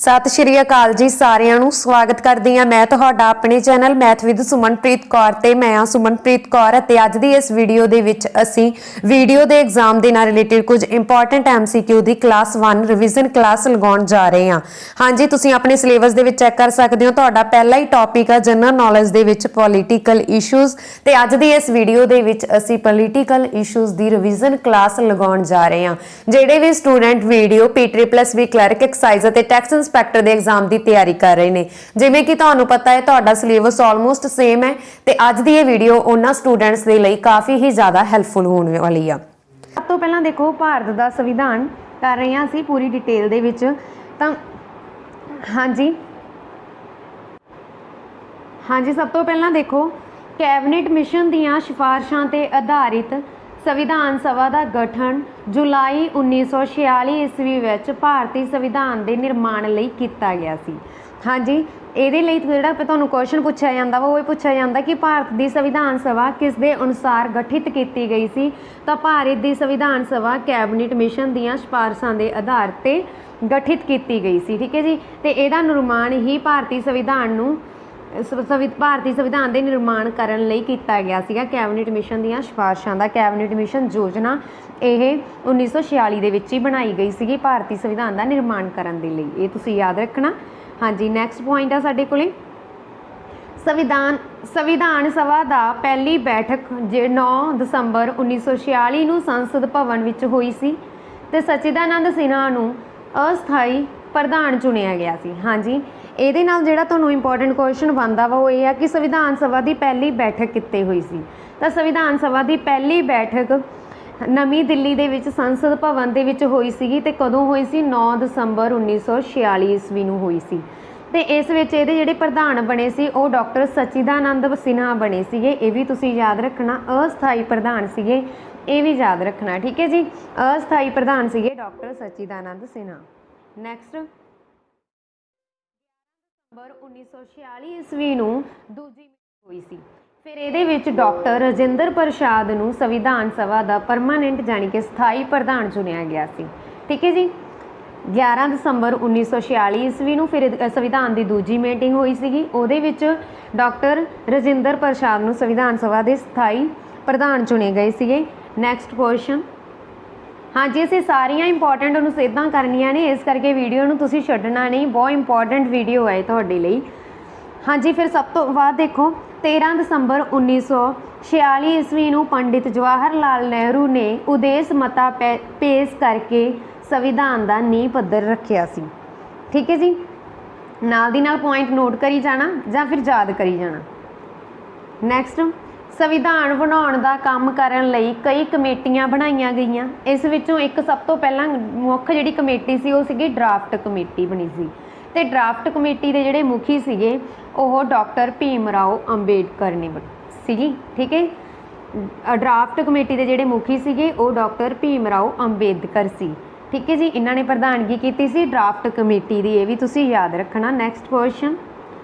सत श्री अकाल जी सारिਆਂ ਨੂੰ स्वागत करदी हां मैं ਤੁਹਾਡਾ ਆਪਣੇ channel math with Sumanpreet Kaur ਤੇ मैं हां सुमनप्रीत कौर ਅਤੇ ਅੱਜ ਦੀ ਇਸ ਵੀਡੀਓ ਦੇ ਵਿੱਚ ਅਸੀਂ ਵੀਡੀਓ ਦੇ ਐਗਜ਼ਾਮ ਦੇ ਨਾਲ ਰਿਲੇਟਡ ਕੁਝ ਇੰਪੋਰਟੈਂਟ ਐਮਸੀਕਿਊ ਦੀ ਕਲਾਸ 1 ਰਿਵੀਜ਼ਨ ਕਲਾਸ ਲਗਾਉਣ ਜਾ ਰਹੇ ਹਾਂ। ਹਾਂਜੀ, ਤੁਸੀਂ ਆਪਣੇ ਸਿਲੇਬਸ ਦੇ ਵਿੱਚ ਚੈੱਕ ਕਰ ਸਕਦੇ ਹੋ। ਤੁਹਾਡਾ ਪਹਿਲਾ ਹੀ ਟੌਪਿਕ ਹੈ ਜਨਰਲ ਨੌਲੇਜ ਦੇ ਵਿੱਚ ਪੋਲੀਟੀਕਲ ਇਸ਼ੂਜ਼ ਤੇ ਅੱਜ ਦੀ ਇਸ ਵੀਡੀਓ ਦੇ ਵਿੱਚ ਅਸੀਂ ਪੋਲੀਟੀਕਲ ਇਸ਼ੂਜ਼ ਦੀ ਰਿਵੀਜ਼ਨ ਕਲਾਸ ਲਗਾਉਣ ਜਾ ਰਹੇ ਹਾਂ। ਜਿਹੜੇ ਵੀ student video PTE+B clerk excise ਅਤੇ ਟੈਕਸ इंस्पैक्टर ਦੇ एग्जाम ਦੀ ਤਿਆਰੀ ਕਰ ਰਹੇ ਨੇ, ਜਿਵੇਂ ਕਿ ਤੁਹਾਨੂੰ ਪਤਾ ਹੈ ਤੁਹਾਡਾ ਸਿਲੇਬਸ ਆਲਮੋਸਟ ਸੇਮ ਹੈ ਤੇ ਅੱਜ ਦੀ ਇਹ ਵੀਡੀਓ ਉਹਨਾਂ ਸਟੂਡੈਂਟਸ ਦੇ ਲਈ ਕਾਫੀ ਹੀ ਜ਼ਿਆਦਾ ਹੈਲਪਫੁਲ ਹੋਣ ਵਾਲੀ ਆ। ਸਭ ਤੋਂ ਪਹਿਲਾਂ ਦੇਖੋ ਭਾਰਤ ਦਾ ਸੰਵਿਧਾਨ ਕਰ ਰਹੇ ਹਾਂ ਅਸੀਂ ਪੂਰੀ ਡਿਟੇਲ ਦੇ ਵਿੱਚ। ਤਾਂ ਹਾਂਜੀ ਸਭ ਤੋਂ ਪਹਿਲਾਂ ਦੇਖੋ ਕੈਬਨਿਟ ਮਿਸ਼ਨ ਦੀਆਂ ਸਿਫਾਰਿਸ਼ਾਂ ਤੇ ਆਧਾਰਿਤ संविधान सभा का गठन जुलाई 1946 ईस्वी ਵਿੱਚ ਭਾਰਤੀ ਸੰਵਿਧਾਨ ਦੇ ਨਿਰਮਾਣ ਲਈ ਕੀਤਾ ਗਿਆ ਸੀ। ਹਾਂਜੀ, ਇਹਦੇ ਲਈ ਜਿਹੜਾ ਤੁਹਾਨੂੰ ਕੁਐਸਚਨ ਪੁੱਛਿਆ ਜਾਂਦਾ ਵਾ ਉਹ ਇਹ ਪੁੱਛਿਆ ਜਾਂਦਾ ਕਿ ਭਾਰਤ ਦੀ ਸੰਵਿਧਾਨ ਸਭਾ ਕਿਸ ਦੇ ਅਨੁਸਾਰ ਗਠਿਤ ਕੀਤੀ ਗਈ ਸੀ। ਤਾਂ ਭਾਰਤ ਦੀ ਸੰਵਿਧਾਨ ਸਭਾ ਕੈਬਨਿਟ ਮਿਸ਼ਨ ਦੀਆਂ ਸਿਫਾਰਿਸ਼ਾਂ ਦੇ ਆਧਾਰ ਤੇ ਗਠਿਤ ਕੀਤੀ ਗਈ ਸੀ। ਠੀਕ ਹੈ ਜੀ, ਤੇ ਇਹਦਾ ਨਿਰਮਾਣ ਹੀ ਭਾਰਤੀ ਸੰਵਿਧਾਨ ਦੇ ਨਿਰਮਾਣ ਕਰਨ ਲਈ ਕੀਤਾ ਗਿਆ ਸੀਗਾ। ਕੈਬਨਿਟ ਮਿਸ਼ਨ ਦੀਆਂ ਸਿਫਾਰਿਸ਼ਾਂ ਦਾ ਕੈਬਨਿਟ ਮਿਸ਼ਨ ਯੋਜਨਾ ਇਹ 1946 ਦੇ ਵਿੱਚ ਹੀ ਬਣਾਈ ਗਈ ਸੀਗੀ ਭਾਰਤੀ ਸੰਵਿਧਾਨ ਦਾ ਨਿਰਮਾਣ ਕਰਨ ਦੇ ਲਈ। ਇਹ ਤੁਸੀਂ ਯਾਦ ਰੱਖਣਾ। ਹਾਂਜੀ, ਨੈਕਸਟ ਪੁਆਇੰਟ ਆ ਸਾਡੇ ਕੋਲੇ ਸੰਵਿਧਾਨ ਸਭਾ ਦਾ ਪਹਿਲੀ ਬੈਠਕ 9 ਦਸੰਬਰ 1946 ਨੂੰ ਸੰਸਦ ਭਵਨ ਵਿੱਚ ਹੋਈ ਸੀ ਤੇ ਸਚਿਦਾਨੰਦ ਸਿਨਹਾ ਨੂੰ ਅਸਥਾਈ ਪ੍ਰਧਾਨ ਚੁਣਿਆ ਗਿਆ ਸੀ। ਹਾਂਜੀ, ਇਹਦੇ ਨਾਲ ਜਿਹੜਾ ਤੁਹਾਨੂੰ ਇੰਪੋਰਟੈਂਟ ਕੁਐਸਚਨ ਬਣਦਾ ਵਾ ਉਹ ਇਹ ਆ ਕਿ ਸੰਵਿਧਾਨ ਸਭਾ ਦੀ ਪਹਿਲੀ ਬੈਠਕ ਕਿੱਥੇ ਹੋਈ ਸੀ। ਤਾਂ ਸੰਵਿਧਾਨ ਸਭਾ ਦੀ ਪਹਿਲੀ ਬੈਠਕ ਨਵੀਂ ਦਿੱਲੀ ਦੇ ਵਿੱਚ ਸੰਸਦ ਭਵਨ ਦੇ ਵਿੱਚ ਹੋਈ ਸੀਗੀ ਤੇ ਕਦੋਂ ਹੋਈ ਸੀ 9 ਦਸੰਬਰ 1946 ਈਸਵੀ ਨੂੰ ਹੋਈ ਸੀ। ਤੇ ਇਸ ਵਿੱਚ ਇਹਦੇ ਜਿਹੜੇ ਪ੍ਰਧਾਨ ਬਣੇ ਸੀ ਉਹ ਡਾਕਟਰ ਸਚਿਦਾਨੰਦ ਸਿਨਹਾ ਬਣੇ ਸੀਗੇ। ਇਹ ਵੀ ਤੁਸੀਂ ਯਾਦ ਰੱਖਣਾ। ਅਸਥਾਈ ਪ੍ਰਧਾਨ ਸੀਗੇ, ਇਹ ਵੀ ਯਾਦ ਰੱਖਣਾ। ਠੀਕ ਹੈ ਜੀ, ਅਸਥਾਈ ਪ੍ਰਧਾਨ ਸੀਗੇ ਡਾਕਟਰ ਸਚਿਦਾਨੰਦ ਸਿਨਹਾ। ਨੈਕਸਟ 1946 ਈਸਵੀ ਨੂੰ ਦੂਜੀ ਮੀਟਿੰਗ ਹੋਈ ਸੀ। ਫਿਰ ਇਹਦੇ ਵਿੱਚ ਡਾਕਟਰ ਰਾਜਿੰਦਰ ਪ੍ਰਸਾਦ ਨੂੰ ਸੰਵਿਧਾਨ ਸਭਾ ਦਾ ਪਰਮਾਨੈਂਟ ਯਾਨੀ ਕਿ ਸਥਾਈ ਪ੍ਰਧਾਨ ਚੁਣਿਆ ਗਿਆ ਸੀ। ਠੀਕ ਹੈ ਜੀ, 11 ਦਸੰਬਰ 1946 ਈਸਵੀ ਨੂੰ ਫਿਰ ਸੰਵਿਧਾਨ ਦੀ ਦੂਜੀ ਮੀਟਿੰਗ ਹੋਈ ਸੀਗੀ। ਉਹਦੇ ਵਿੱਚ ਡਾਕਟਰ ਰਾਜਿੰਦਰ ਪ੍ਰਸਾਦ ਨੂੰ ਸੰਵਿਧਾਨ ਸਭਾ ਦੇ ਸਥਾਈ ਪ੍ਰਧਾਨ ਚੁਣੇ ਗਏ ਸੀਗੇ। Next question. ਹਾਂਜੀ, ਅਸੀਂ ਸਾਰੀਆਂ ਇੰਪੋਰਟੈਂਟ ਉਹਨੂੰ ਸਿੱਧਾਂ ਕਰਨੀਆਂ ਨੇ, ਇਸ ਕਰਕੇ ਵੀਡੀਓ ਨੂੰ ਤੁਸੀਂ ਛੱਡਣਾ ਨਹੀਂ, ਬਹੁਤ ਇੰਪੋਰਟੈਂਟ ਵੀਡੀਓ ਹੈ ਤੁਹਾਡੇ ਲਈ। ਹਾਂਜੀ, ਫਿਰ ਸਭ ਤੋਂ ਬਾਅਦ ਦੇਖੋ 13 ਦਸੰਬਰ 1946 ਈਸਵੀ ਨੂੰ ਪੰਡਿਤ ਜਵਾਹਰ ਲਾਲ ਨਹਿਰੂ ਨੇ ਉਦੇਸ਼ ਮਤਾ ਪੇਸ਼ ਕਰਕੇ ਸੰਵਿਧਾਨ ਦਾ ਨੀਂਹ ਪੱਥਰ ਰੱਖਿਆ ਸੀ। ਠੀਕ ਹੈ ਜੀ, ਨਾਲ ਦੀ ਨਾਲ ਪੁਆਇੰਟ ਨੋਟ ਕਰੀ ਜਾਣਾ ਜਾਂ ਫਿਰ ਯਾਦ ਕਰੀ ਜਾਣਾ। ਨੈਕਸਟ, ਸੰਵਿਧਾਨ ਬਣਾਉਣ ਦਾ ਕੰਮ ਕਰਨ ਲਈ ਕਈ ਕਮੇਟੀਆਂ ਬਣਾਈਆਂ ਗਈਆਂ। ਇਸ ਵਿੱਚੋਂ ਇੱਕ ਸਭ ਤੋਂ ਪਹਿਲਾਂ ਮੁੱਖ ਜਿਹੜੀ ਕਮੇਟੀ ਸੀ ਉਹ ਸੀਗੀ ਡਰਾਫਟ ਕਮੇਟੀ ਬਣੀ ਸੀ ਤੇ ਡਰਾਫਟ ਕਮੇਟੀ ਦੇ ਜਿਹੜੇ ਮੁਖੀ ਸੀਗੇ ਉਹ ਡਾਕਟਰ ਭੀਮ ਰਾਓ ਅੰਬੇਡਕਰ ਨੇ ਸੀਗੀ। ਠੀਕ ਹੈ, ਡਰਾਫਟ ਕਮੇਟੀ ਦੇ ਜਿਹੜੇ ਮੁਖੀ ਸੀਗੇ ਉਹ ਡਾਕਟਰ ਭੀਮ ਰਾਓ ਅੰਬੇਦਕਰ ਸੀ। ਠੀਕ ਹੈ ਜੀ, ਇਹਨਾਂ ਨੇ ਪ੍ਰਧਾਨਗੀ ਕੀਤੀ ਸੀ ਡਰਾਫਟ ਕਮੇਟੀ ਦੀ, ਇਹ ਵੀ ਤੁਸੀਂ ਯਾਦ ਰੱਖਣਾ। Next question.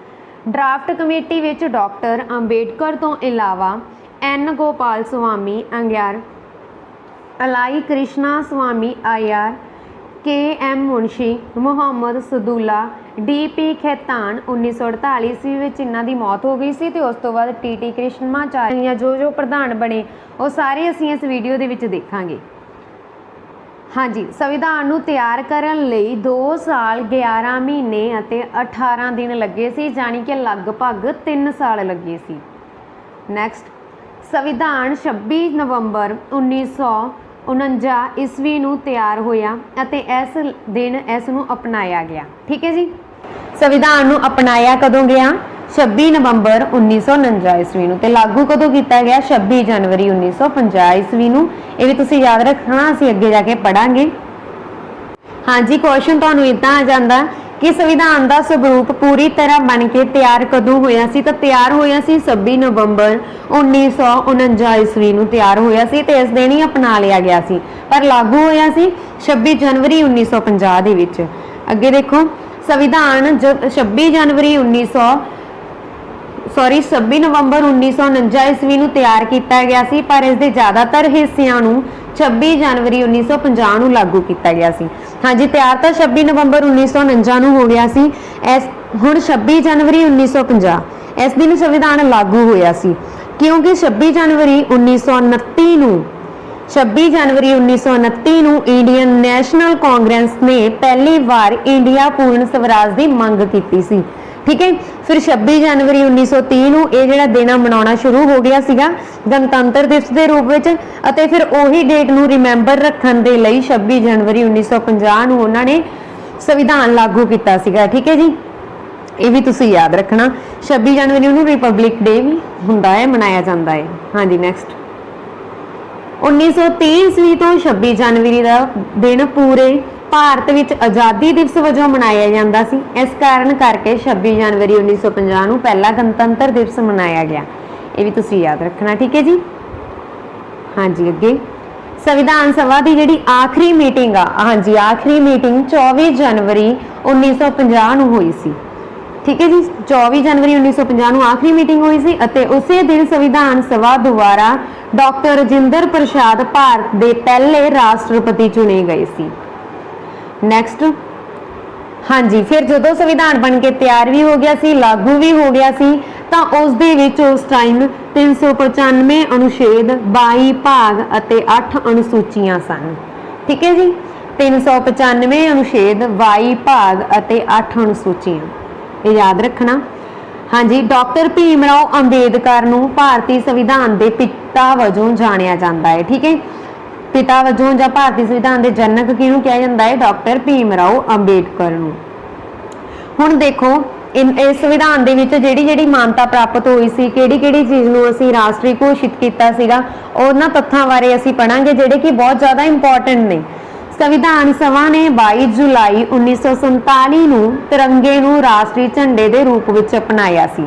ਡਰਾਫਟ ਕਮੇਟੀ ਵਿੱਚ ਡਾਕਟਰ ਅੰਬੇਡਕਰ ਤੋਂ ਇਲਾਵਾ ਐਨ ਗੋਪਾਲ ਸਵਾਮੀ ਅੰਗਿਆਰ, ਅਲਾਈ ਕ੍ਰਿਸ਼ਨਾ ਸਵਾਮੀ ਆਯਾਰ, KM ਮੁਨਸ਼ੀ, ਮੁਹੰਮਦ ਸਦੂਲਾ, DP ਖੇਤਾਨ 1948 ਈਸਵੀ ਵਿੱਚ ਇਹਨਾਂ ਦੀ ਮੌਤ ਹੋ ਗਈ ਸੀ ਤੇ ਉਸ ਤੋਂ ਬਾਅਦ TT ਕ੍ਰਿਸ਼ਨਾਚਾਰੀਆ ਜੋ ਪ੍ਰਧਾਨ ਬਣੇ ਉਹ ਸਾਰੇ ਅਸੀਂ ਇਸ ਵੀਡੀਓ ਦੇ ਵਿੱਚ ਦੇਖਾਂਗੇ। ਹਾਂਜੀ, ਸੰਵਿਧਾਨ ਨੂੰ ਤਿਆਰ ਕਰਨ ਲਈ 2 ਸਾਲ 11 ਮਹੀਨੇ ਅਤੇ 18 ਦਿਨ ਲੱਗੇ ਸੀ, ਜਾਣੀ ਕਿ ਲਗਭਗ 3 ਸਾਲ ਲੱਗੇ ਸੀ। ਨੈਕਸਟ, ਸੰਵਿਧਾਨ 26 ਨਵੰਬਰ 1949 ਈਸਵੀ ਨੂੰ ਤਿਆਰ ਹੋਇਆ ਅਤੇ ਇਸ ਦਿਨ ਇਸ ਨੂੰ ਅਪਣਾਇਆ ਗਿਆ। ਠੀਕ ਹੈ ਜੀ, ਸੰਵਿਧਾਨ ਨੂੰ ਅਪਣਾਇਆ ਕਦੋਂ ਗਿਆ 26 ਨਵੰਬਰ 1949 ਈਸਵੀ ਨੂੰ ਤੇ ਲਾਗੂ ਕਦੋਂ ਕੀਤਾ ਗਿਆ 26 ਜਨਵਰੀ 1950 ਈਸਵੀ ਨੂੰ। ਇਹ ਵੀ ਤੁਸੀਂ ਯਾਦ ਰੱਖਣਾ, ਅਸੀਂ ਅੱਗੇ ਜਾ ਕੇ ਪੜਾਂਗੇ। ਹਾਂਜੀ, ਕੁਐਸਚਨ ਤੁਹਾਨੂੰ ਇਦਾਂ ਆ ਜਾਂਦਾ ਕਿ ਸੰਵਿਧਾਨ ਦਾ ਸਰੂਪ ਪੂਰੀ ਤਰ੍ਹਾਂ ਬਣ ਕੇ ਤਿਆਰ ਕਦੋਂ ਹੋਇਆ ਸੀ। ਤਾਂ ਤਿਆਰ ਹੋਇਆ ਸੀ 26 ਨਵੰਬਰ 1949 ਈਸਵੀ ਨੂੰ ਤਿਆਰ ਹੋਇਆ ਸੀ ਤੇ ਇਸ ਦਿਨ ਹੀ ਅਪਣਾ ਲਿਆ ਗਿਆ ਸੀ, ਪਰ ਲਾਗੂ ਹੋਇਆ ਸੀ 26 ਜਨਵਰੀ 1950 ਦੇ ਵਿੱਚ। ਅੱਗੇ ਦੇਖੋ, ਸੰਵਿਧਾਨ 26 ਨਵੰਬਰ 1949 ਈਸਵੀ ਨੂੰ ਤਿਆਰ ਕੀਤਾ ਗਿਆ ਸੀ, ਪਰ ਇਸ ਦੇ ਜ਼ਿਆਦਾਤਰ ਹਿੱਸਿਆਂ ਨੂੰ 26 ਜਨਵਰੀ 1950 ਨੂੰ ਲਾਗੂ ਕੀਤਾ ਗਿਆ ਸੀ। हाँ जी, तैयार तो 26 नवंबर 1949 हो गया सी। इस हुण 26 जनवरी 1950 इस दिन संविधान लागू होया सी, क्योंकि 26 जनवरी 1929 नूं 26 जनवरी 1929 ਨੂੰ ਇੰਡੀਅਨ ਨੈਸ਼ਨਲ ਕਾਂਗਰਸ ਨੇ ਪਹਿਲੀ ਵਾਰ ਇੰਡੀਆ ਪੂਰਨ ਸਵਰਾਜ ਦੀ ਮੰਗ ਕੀਤੀ ਸੀ। ਠੀਕ ਹੈ, ਫਿਰ 26 ਜਨਵਰੀ 1930 ਨੂੰ ਇਹ ਜਿਹੜਾ ਦਿਨ ਮਨਾਉਣਾ ਸ਼ੁਰੂ ਹੋ ਗਿਆ ਸੀਗਾ ਗਣਤੰਤਰ ਦਿਵਸ ਦੇ ਰੂਪ ਵਿੱਚ, ਅਤੇ ਫਿਰ ਉਹੀ ਡੇਟ ਨੂੰ ਰਿਮੈਂਬਰ ਰੱਖਣ ਦੇ ਲਈ 26 ਜਨਵਰੀ 1950 ਨੂੰ ਉਹਨਾਂ ਨੇ ਸੰਵਿਧਾਨ ਲਾਗੂ ਕੀਤਾ ਸੀਗਾ। ਠੀਕ ਹੈ ਜੀ, ਇਹ ਵੀ ਤੁਸੀਂ ਯਾਦ ਰੱਖਣਾ। 26 ਜਨਵਰੀ ਨੂੰ ਰਿਪਬਲਿਕ ਡੇ ਵੀ ਹੁੰਦਾ ਹੈ, ਮਨਾਇਆ ਜਾਂਦਾ ਹੈ। ਹਾਂਜੀ, ਨੈਕਸਟ 1930 ਈਸਵੀ ਤੋਂ 26 ਜਨਵਰੀ ਦਾ ਦਿਨ ਪੂਰੇ ਭਾਰਤ ਵਿੱਚ ਆਜ਼ਾਦੀ ਦਿਵਸ ਵਜੋਂ ਮਨਾਇਆ ਜਾਂਦਾ ਸੀ। ਇਸ ਕਾਰਨ ਕਰਕੇ 26 ਜਨਵਰੀ 1950 ਨੂੰ ਪਹਿਲਾ ਗਣਤੰਤਰ ਦਿਵਸ ਮਨਾਇਆ ਗਿਆ। ਇਹ ਵੀ ਤੁਸੀਂ ਯਾਦ ਰੱਖਣਾ। ਠੀਕ ਹੈ ਜੀ। ਹਾਂਜੀ, ਅੱਗੇ ਸੰਵਿਧਾਨ ਸਭਾ ਦੀ ਜਿਹੜੀ ਆਖਰੀ ਮੀਟਿੰਗ ਆ, ਹਾਂਜੀ ਆਖਰੀ ਮੀਟਿੰਗ 24 ਜਨਵਰੀ 1950 ਨੂੰ ਹੋਈ ਸੀ। ਠੀਕ ਹੈ ਜੀ, 24 ਜਨਵਰੀ 1950 ਨੂੰ ਆਖਰੀ ਮੀਟਿੰਗ ਹੋਈ ਸੀ ਅਤੇ ਉਸੇ ਦਿਨ ਸੰਵਿਧਾਨ ਸਭਾ ਦੁਆਰਾ ਡਾਕਟਰ ਰਾਜਿੰਦਰ ਪ੍ਰਸਾਦ ਭਾਰਤ ਦੇ ਪਹਿਲੇ ਰਾਸ਼ਟਰਪਤੀ ਚੁਣੇ ਗਏ ਸੀ। ਨੈਕਸਟ, ਹਾਂਜੀ ਫਿਰ ਜਦੋਂ ਸੰਵਿਧਾਨ ਬਣ ਕੇ ਤਿਆਰ ਵੀ ਹੋ ਗਿਆ ਸੀ, ਲਾਗੂ ਵੀ ਹੋ ਗਿਆ ਸੀ, ਤਾਂ ਉਸ ਦੇ ਵਿੱਚ ਉਸ ਟਾਈਮ 395 ਅਨੁਛੇਦ, 22 ਭਾਗ ਅਤੇ 8 ਅਨੁਸੂਚੀਆਂ ਸਨ। ਠੀਕ ਹੈ ਜੀ, 395 ਅਨੁਛੇਦ, 22 ਭਾਗ ਅਤੇ 8 ਅਨੁਸੂਚੀਆਂ, ਇਹ ਯਾਦ ਰੱਖਣਾ। ਹਾਂਜੀ, ਡਾਕਟਰ ਭੀਮ ਰਾਓ ਅੰਬੇਦਕਰ ਨੂੰ ਭਾਰਤੀ ਸੰਵਿਧਾਨ ਦੇ ਪਿਤਾ ਵਜੋਂ ਜਾਣਿਆ ਜਾਂਦਾ ਹੈ। ਠੀਕ ਹੈ, ਪਿਤਾ ਵਜੋਂ ਜਾਂ ਭਾਰਤੀ ਸੰਵਿਧਾਨ ਦੇ ਜਨਕ ਕਿਹਨੂੰ ਕਿਹਾ ਜਾਂਦਾ ਹੈ? ਡਾਕਟਰ ਭੀਮ ਰਾਓ ਅੰਬੇਦਕਰ ਨੂੰ। ਹੁਣ ਦੇਖੋ ਇਸ ਸੰਵਿਧਾਨ ਦੇ ਵਿੱਚ ਜਿਹੜੀ ਮਾਨਤਾ ਪ੍ਰਾਪਤ ਹੋਈ ਸੀ, ਕਿਹੜੀ ਚੀਜ਼ ਨੂੰ ਅਸੀਂ ਰਾਸ਼ਟਰੀ ਘੋਸ਼ਿਤ ਕੀਤਾ ਸੀਗਾ, ਉਹਨਾਂ ਤੱਥਾਂ ਬਾਰੇ ਅਸੀਂ ਪੜਾਂਗੇ ਜਿਹੜੇ ਕਿ ਬਹੁਤ ਜ਼ਿਆਦਾ ਇੰਪੋਰਟੈਂਟ ਨੇ। ਸੰਵਿਧਾਨ ਸਭਾ ਨੇ 22 ਜੁਲਾਈ 1947 ਨੂੰ ਤਿਰੰਗੇ ਨੂੰ ਰਾਸ਼ਟਰੀ ਝੰਡੇ ਦੇ ਰੂਪ ਵਿੱਚ ਅਪਣਾਇਆ ਸੀ।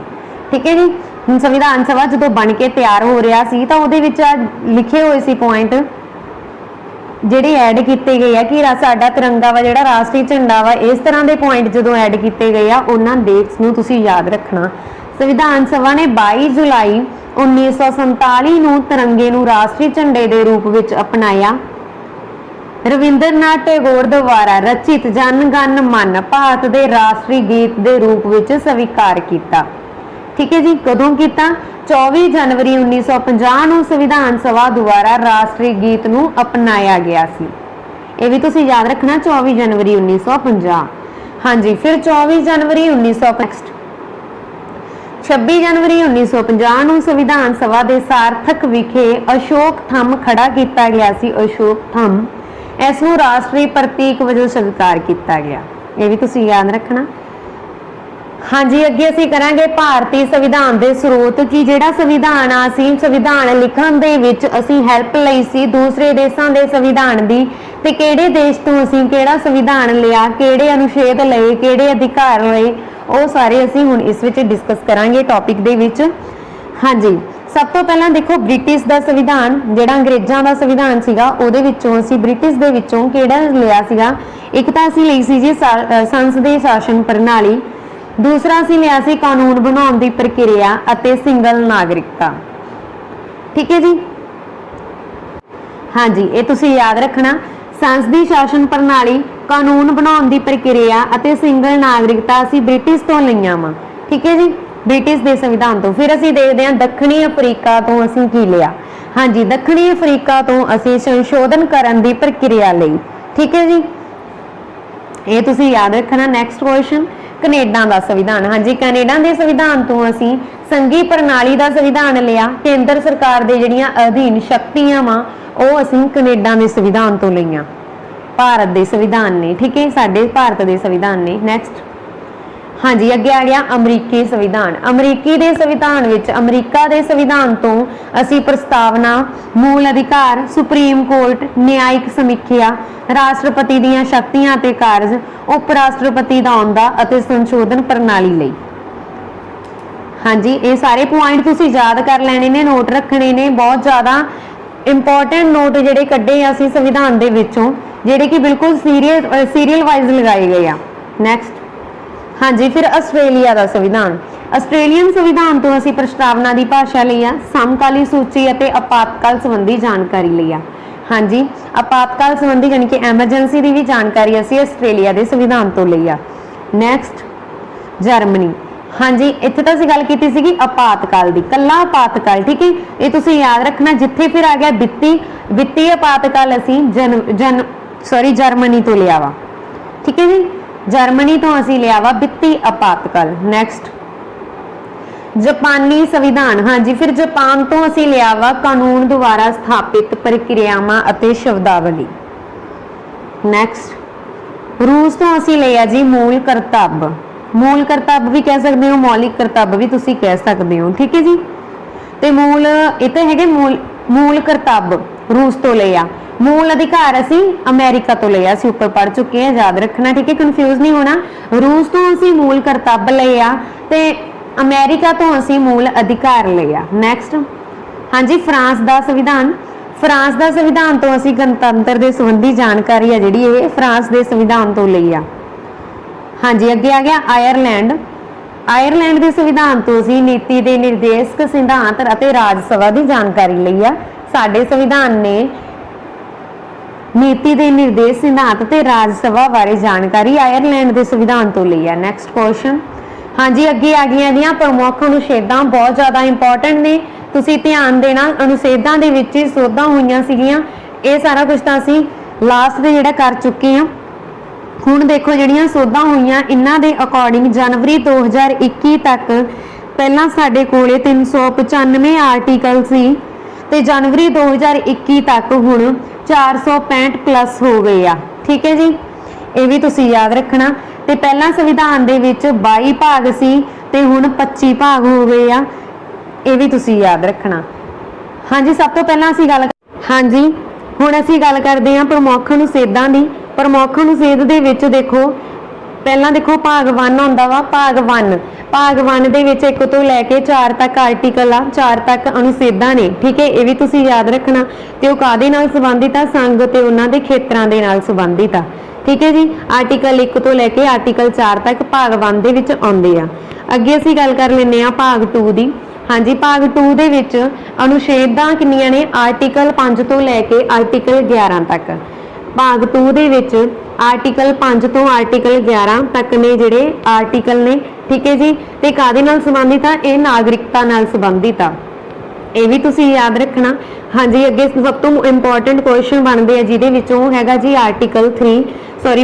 ਠੀਕ ਹੈ ਜੀ, ਹੁਣ ਸੰਵਿਧਾਨ ਸਭਾ ਜਦੋਂ ਬਣ ਕੇ ਤਿਆਰ ਹੋ ਰਿਹਾ ਸੀ ਤਾਂ ਉਹਦੇ ਵਿੱਚ ਲਿਖੇ ਹੋਏ ਸੀ ਪੁਆਇੰਟ ਜਿਹੜੇ ਐਡ ਕੀਤੇ ਗਏ ਆ ਕਿ ਸਾਡਾ ਤਿਰੰਗਾ ਵਾ ਜਿਹੜਾ ਰਾਸ਼ਟਰੀ ਝੰਡਾ ਵਾ, ਇਸ ਤਰ੍ਹਾਂ ਦੇ ਪੁਆਇੰਟ ਜਦੋਂ ਐਡ ਕੀਤੇ ਗਏ ਆ ਉਹਨਾਂ ਡੇਟਸ ਨੂੰ ਤੁਸੀਂ ਯਾਦ ਰੱਖਣਾ। ਸੰਵਿਧਾਨ ਸਭਾ ਨੇ 22 ਜੁਲਾਈ 1947 ਨੂੰ ਤਿਰੰਗੇ ਨੂੰ ਰਾਸ਼ਟਰੀ ਝੰਡੇ ਦੇ ਰੂਪ ਵਿੱਚ ਅਪਣਾਇਆ। ਰਵਿੰਦਰਨਾਥ ਟੈਗੋਰ ਦੁਆਰਾ ਰਚਿਤ ਜਨ ਗਣ ਮਨ ਭਾਰਤ ਦੇ ਰਾਸ਼ਟਰੀ ਗੀਤ ਦੇ ਰੂਪ ਵਿੱਚ ਸਵੀਕਾਰ ਕੀਤਾ। ਠੀਕ ਹੈ ਜੀ, ਕਦੋਂ ਕੀਤਾ? 24 ਜਨਵਰੀ 1950 ਨੂੰ ਸੰਵਿਧਾਨ ਸਭਾ ਦੁਆਰਾ ਰਾਸ਼ਟਰੀ ਗੀਤ ਨੂੰ ਅਪਣਾਇਆ ਗਿਆ ਸੀ। ਇਹ ਵੀ ਤੁਸੀਂ ਯਾਦ ਰੱਖਣਾ, 24 ਜਨਵਰੀ 1950। ਹਾਂਜੀ, ਫਿਰ 24 ਜਨਵਰੀ 26 ਜਨਵਰੀ 1950 ਨੂੰ ਸੰਵਿਧਾਨ ਸਭਾ ਦੇ ਸਾਰਥਕ ਵਿਖੇ ਅਸ਼ੋਕ ਥੰਮ ਖੜਾ ਕੀਤਾ ਗਿਆ ਸੀ। ਅਸ਼ੋਕ ਥੰਮ, ਇਸ ਨੂੰ ਰਾਸ਼ਟਰੀ ਪ੍ਰਤੀਕ ਵਜੋਂ ਸਵੀਕਾਰ ਕੀਤਾ ਗਿਆ। ਇਹ ਵੀ ਤੁਸੀਂ ਯਾਦ ਰੱਖਣਾ। ਹਾਂਜੀ, ਅੱਗੇ ਅਸੀਂ ਕਰਾਂਗੇ ਭਾਰਤੀ ਸੰਵਿਧਾਨ ਦੇ ਸਰੋਤ, ਕਿ ਜਿਹੜਾ ਸੰਵਿਧਾਨ ਆ ਸੀ, ਸੰਵਿਧਾਨ ਲਿਖਣ ਦੇ ਵਿੱਚ ਅਸੀਂ ਹੈਲਪ ਲਈ ਸੀ ਦੂਸਰੇ ਦੇਸ਼ਾਂ ਦੇ ਸੰਵਿਧਾਨ ਦੀ, ਤੇ ਕਿਹੜੇ ਦੇਸ਼ ਤੋਂ ਅਸੀਂ ਕਿਹੜਾ ਸੰਵਿਧਾਨ ਲਿਆ, ਕਿਹੜੇ ਅਨੁਛੇਦ ਲਏ, ਕਿਹੜੇ ਅਧਿਕਾਰ ਲਏ, ਉਹ ਸਾਰੇ ਅਸੀਂ ਹੁਣ ਇਸ ਵਿੱਚ ਡਿਸਕਸ ਕਰਾਂਗੇ ਟੌਪਿਕ ਦੇ ਵਿੱਚ। ਹਾਂਜੀ, ਸਭ ਤੋਂ ਪਹਿਲਾਂ ਦੇਖੋ ਬ੍ਰਿਟਿਸ਼ ਦਾ ਸੰਵਿਧਾਨ, ਜਿਹੜਾ ਅੰਗਰੇਜ਼ਾਂ ਦਾ ਸੰਵਿਧਾਨ ਸੀਗਾ, ਉਹਦੇ ਵਿੱਚੋਂ ਅਸੀਂ ਬ੍ਰਿਟਿਸ਼ ਦੇ ਵਿੱਚੋਂ ਕਿਹੜਾ ਲਿਆ ਸੀਗਾ? ਇੱਕ ਤਾਂ ਅਸੀਂ ਲਈ ਸੀ ਜੀ ਸੰਸਦੀ ਸ਼ਾਸਨ ਪ੍ਰਣਾਲੀ, ਦੂਸਰਾ ਅਸੀਂ ਲਿਆ ਸੀ ਕਾਨੂੰਨ ਬਣਾਉਣ ਦੀ ਪ੍ਰਕਿਰਿਆ ਅਤੇ ਸਿੰਗਲ ਨਾਗਰਿਕਤਾ। ਠੀਕ ਹੈ ਜੀ, ਹਾਂਜੀ ਇਹ ਤੁਸੀਂ ਯਾਦ ਰੱਖਣਾ। ਸੰਸਦੀ ਸ਼ਾਸਨ ਪ੍ਰਣਾਲੀ, ਕਾਨੂੰਨ ਬਣਾਉਣ ਦੀ ਪ੍ਰਕਿਰਿਆ ਅਤੇ ਸਿੰਗਲ ਨਾਗਰਿਕਤਾ ਅਸੀਂ ਬ੍ਰਿਟਿਸ਼ ਤੋਂ ਲਈਆਂ ਵਾ। ਠੀਕ ਹੈ ਜੀ, ਬ੍ਰਿਟਿਸ਼ ਦੇ ਸੰਵਿਧਾਨ ਤੋਂ। ਫਿਰ ਅਸੀਂ ਦੇਖਦੇ ਹਾਂ ਦੱਖਣੀ ਅਫਰੀਕਾ ਤੋਂ ਅਸੀਂ ਕੀ ਲਿਆ। ਹਾਂਜੀ, ਦੱਖਣੀ ਅਫਰੀਕਾ ਤੋਂ ਅਸੀਂ ਸੰਸ਼ੋਧਨ ਕਰਨ ਦੀ ਪ੍ਰਕਿਰਿਆ ਲਈ। ਠੀਕ ਹੈ ਜੀ, ਇਹ ਤੁਸੀਂ ਯਾਦ ਰੱਖਣਾ। ਨੈਕਸਟ ਕੁਐਸਚਨ, ਕੈਨੇਡਾ ਦਾ ਸੰਵਿਧਾਨ। ਹਾਂਜੀ, ਕੈਨੇਡਾ ਦੇ ਸੰਵਿਧਾਨ ਤੋਂ ਅਸੀਂ ਸੰਘੀ ਪ੍ਰਣਾਲੀ ਦਾ ਸੰਵਿਧਾਨ ਲਿਆ। ਕੇਂਦਰ ਸਰਕਾਰ ਦੇ ਜਿਹੜੀਆਂ ਅਧੀਨ ਸ਼ਕਤੀਆਂ ਵਾ ਉਹ ਅਸੀਂ ਕੈਨੇਡਾ ਦੇ ਸੰਵਿਧਾਨ ਤੋਂ ਲਈਆਂ। ਭਾਰਤ ਦੇ ਸੰਵਿਧਾਨ ਨੇ, ਠੀਕ ਹੈ, ਸਾਡੇ ਭਾਰਤ ਦੇ ਸੰਵਿਧਾਨ ਨੇ। ਨੈਕਸਟ, ਹਾਂਜੀ ਅੱਗੇ ਆ ਗਿਆ ਅਮਰੀਕੀ ਸੰਵਿਧਾਨ। ਅਮਰੀਕੀ ਦੇ ਸੰਵਿਧਾਨ ਵਿੱਚ ਅਮਰੀਕਾ ਦੇ ਸੰਵਿਧਾਨ ਤੋਂ ਅਸੀਂ ਪ੍ਰਸਤਾਵਨਾ, ਮੂਲ ਅਧਿਕਾਰ, ਸੁਪਰੀਮ ਕੋਰਟ, ਨਿਆਇਕ ਸਮੀਖਿਆ, ਰਾਸ਼ਟਰਪਤੀ ਦੀਆਂ ਸ਼ਕਤੀਆਂ ਅਤੇ ਕਾਰਜ, ਉਪ ਰਾਸ਼ਟਰਪਤੀ ਦਾ ਅਹੁਦਾ ਅਤੇ ਸੰਸ਼ੋਧਨ ਪ੍ਰਣਾਲੀ ਲਈ। ਹਾਂਜੀ, ਇਹ ਸਾਰੇ ਪੁਆਇੰਟ ਤੁਸੀਂ ਯਾਦ ਕਰ ਲੈਣੇ ਨੇ, ਨੋਟ ਰੱਖਣੇ ਨੇ। ਬਹੁਤ ਜ਼ਿਆਦਾ ਇੰਪੋਰਟੈਂਟ ਨੋਟ ਜਿਹੜੇ ਕੱਢੇ ਆ ਅਸੀਂ ਸੰਵਿਧਾਨ ਦੇ ਵਿੱਚੋਂ, ਜਿਹੜੇ ਕਿ ਬਿਲਕੁਲ ਸੀਰੀਅਲ ਵਾਈਜ਼ ਲਗਾਏ ਗਏ ਆ। ਨੈਕਸਟ, ਹਾਂਜੀ ਫਿਰ ਆਸਟ੍ਰੇਲੀਆ ਦਾ ਸੰਵਿਧਾਨ। ਆਸਟ੍ਰੇਲੀਅਨ ਸੰਵਿਧਾਨ ਤੋਂ ਅਸੀਂ ਪ੍ਰਸਤਾਵਨਾ ਦੀ ਭਾਸ਼ਾ ਲਈ ਆ, ਸਮਕਾਲੀ ਸੂਚੀ ਅਤੇ ਆਪਾਤਕਾਲ ਸੰਬੰਧੀ ਜਾਣਕਾਰੀ ਲਈ ਆ। हाँ जी, आपातकाल संबंधी यानी कि एमरजेंसी की भी जानकारी असी आस्ट्रेलिया के संविधान तो लई आ। Next Germany. हाँ जी, इत्थे तो असीं गल कीती सीगी आपातकाल की, कल्ला आपातकाल, ठीक है। ये तुसीं याद रखना, जिथे फिर आ गया वित्तीय आपातकाल असीं जर्मनी तो लिया वा, ठीक है जी। जर्मनी तो असीं लिया वा वित्तीय आपातकाल। नैक्सट जापानी संविधान। हाँ जी, फिर जापान तो असीं लिया वा कानून द्वारा स्थापित प्रक्रियावां अते शब्दावली। नैक्सट रूस तो असीं लिया जी मूल करतब भी कह सकते हो, मौलिक करतब भी तुसीं कह सकते हो, ठीक है जी। ते मूल इते है मूल करतब रूस तो लिया, मूल अधिकार असी अमेरिका तो लिया, असी ऊपर पढ़ चुके हैं, याद रखना, ठीक है, कन्फ्यूज नहीं होना। रूस तो असी मूल करतब लिया ते अमेरिका तो असी मूल अधिकार लिया। नैक्सट हाँ जी, फ्रांस का संविधान तो असी गणतंत्र के संबंधी जानकारी है जिहड़ी ये फ्रांस के संविधान तो ली आ। हाँ जी, अगे आ गया आयरलैंड के संविधान तो असी नीति के निर्देशक सिद्धांत अते राज सभा की जानकारी ली आ। साडे संविधान ने नीति के निर्देश सिद्धांत ते राज सभा बारे जानकारी आयरलैंड के संविधान तो ली है। Next question. हाँ जी, अगे आ गई दी प्रमुख अनुच्छेदां बहुत ज़्यादा इंपॉर्टेंट ने, तुसीं ध्यान देना। अनुच्छेदां दे विच ही सोधां होईयां सीगियां, ये सारा कुछ तो असीं लास्ट दे जिहड़ा कर चुके हैं। हुण देखो जिहड़ियां सोधां होईयां इन्हां दे अकॉर्डिंग जनवरी 2021 तक पहलां साडे कोले 395 आर्टिकल सी ते जनवरी 2021 तक हुण 465 प्लस हो गए आ, ठीक है जी। ये भी तुसीं याद रखना। ते पहला संविधान दे विच 22 भाग सी ते हुण 25 भाग हो गए आ, ये भी तुसीं याद रखना। हाँ जी, सब तो पहला असीं गल हुण असीं गल करदे हां प्रमुख अनुच्छेदां दी। प्रमुख अनुच्छेद दे विच देखो पहला देखो भाग 1 आउंदा वा, भाग 1 दे विच 1 तो लैके 4 तक आर्टिकल आ, 4 तक अनुच्छेदां ने, ठीक है, ये भी तुसीं याद रखना। ते ओह काहदे नाल संबंधित आ? संघ ते उन्हां दे खेतरां दे नाल संबंधित आ, ठीक है जी। आर्टिकल 1 तो लैके आर्टिकल 4 तक भाग 1 दे विच आउंदे आ। अगे असीं गल कर लैंदे आ भाग 2 दी। हाँ जी, भाग 2 दे विच अनुच्छेदां किन्नियां ने? आर्टिकल 5 तो लैके आर्टिकल 11 तक। भाग 2 दे विच आर्टिकल 5 तो आर्टिकल 11 तक ने जिहड़े आर्टिकल ने, ठीक है जी। ते काहदे नाल संबंधित आ? ये नागरिकता नाल संबंधित आ, ये भी तुसीं याद रखना। हाँ जी, अगे सब तो इंपॉर्टेंट क्वेश्चन बनते हैं जिहदे विचों हैगा जी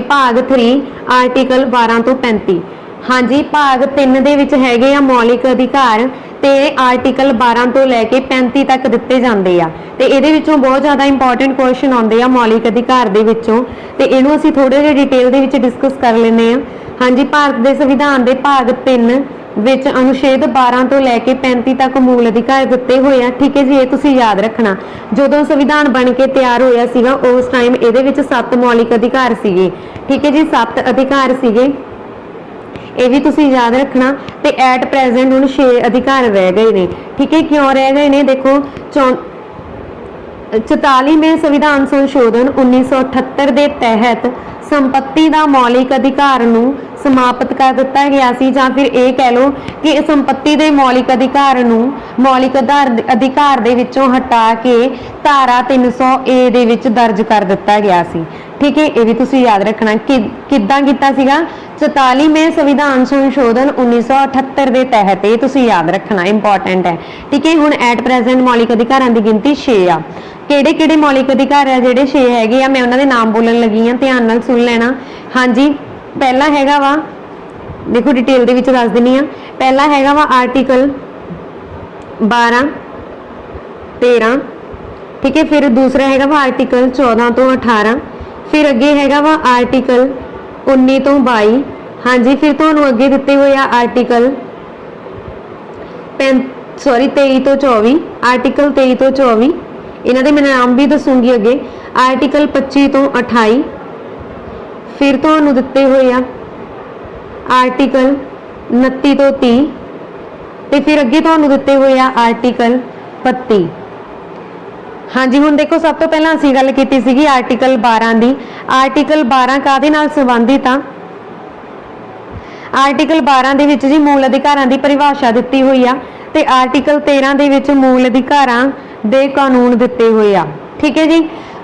भाग 3 आर्टिकल 12 तो 35। हाँ जी, भाग 3 दे विच हैगे आ मौलिक अधिकार ते आर्टिकल 12 तो लैके 35 तक दिते जांदे आ। ते इहदे विचों बहुत ज़्यादा इंपॉर्टेंट क्वेश्चन आउंदे आ मौलिक अधिकार दे विचों, ते इहनूं असीं थोड़े जिहे डिटेल दे विच डिस्कस कर लैंदे आ। हाँ जी, भारत दे संविधान दे भाग 3 विच अनुच्छेद 12 तो लैके 35 तक मूल अधिकार दिते हुए हैं, ठीक है जी। ये तुसीं याद रखना। जदों संविधान बन के तैयार होया सीगा उस टाइम इहदे विच 7 मौलिक अधिकार सीगे, ठीक है जी, 7 अधिकार सीगे, ये भी तुसीं याद रखना। ते एट प्रेजेंट हुण 6 अधिकार रह गए ने, ठीक है। क्यों रह गए ने? देखो 44वें संविधान संशोधन 1978 के तहत संपत्ति का मौलिक अधिकार नूं समाप्त कर दिता गया सी, जां फिर ये कह लो कि संपत्ति के मौलिक अधिकार नूं मौलिक अधिकार दे विचों हटा के धारा 300A दे विच दर्ज कर दिता गया सी, ठीक है। ये भी तुसीं याद रखना किद्दां कीता सीगा? 44वें संविधान संशोधन 1978 के तहत, ये तुसीं याद रखना, इंपॉर्टेंट है, ठीक है। हुण एट प्रेजेंट मौलिक अधिकारां दी गिनती 6 आ। किहड़े मौलिक अधिकार है जिहड़े 6 हैगे आ, मैं उन्हां दे नाम बोलण लगी हां, ध्यान नाल सुन लेना। हाँ जी, पहला हैगा वा, देखो डिटेल दे विच दस दिंदी हां। पहला हैगा वा आर्टिकल 12 13, ठीक है। फिर दूसरा हैगा वा आर्टिकल 14 तो 18, फिर अगे हैगा वा आर्टिकल 19 तो 22। हाँ जी, फिर तुहानूं अगे दिते हुए आ आर्टिकल 23 तो 24, आर्टिकल 23 तो 24, इन्हां दे मैं नाम भी दसूंगी अगे। आर्टिकल 25 तो 28, फिर तुहानूं दिते हुए आ आर्टिकल 29 तो 30, ते फिर अगे तुहानूं दिते हुए आ आर्टिकल 32। हाँ जी, हुण देखो सब तो पहला असीं गल कीती सीगी आर्टिकल 12 दी। आर्टिकल 12 काहदे नाल संबंधित आ? आर्टिकल 12 दे विच जी मूल अधिकारां दी परिभाषा दित्ती हुई आ, ते आर्टिकल 13 दे विच मूल अधिकारां दे कानून दिते हुए आ, ठीक है जी।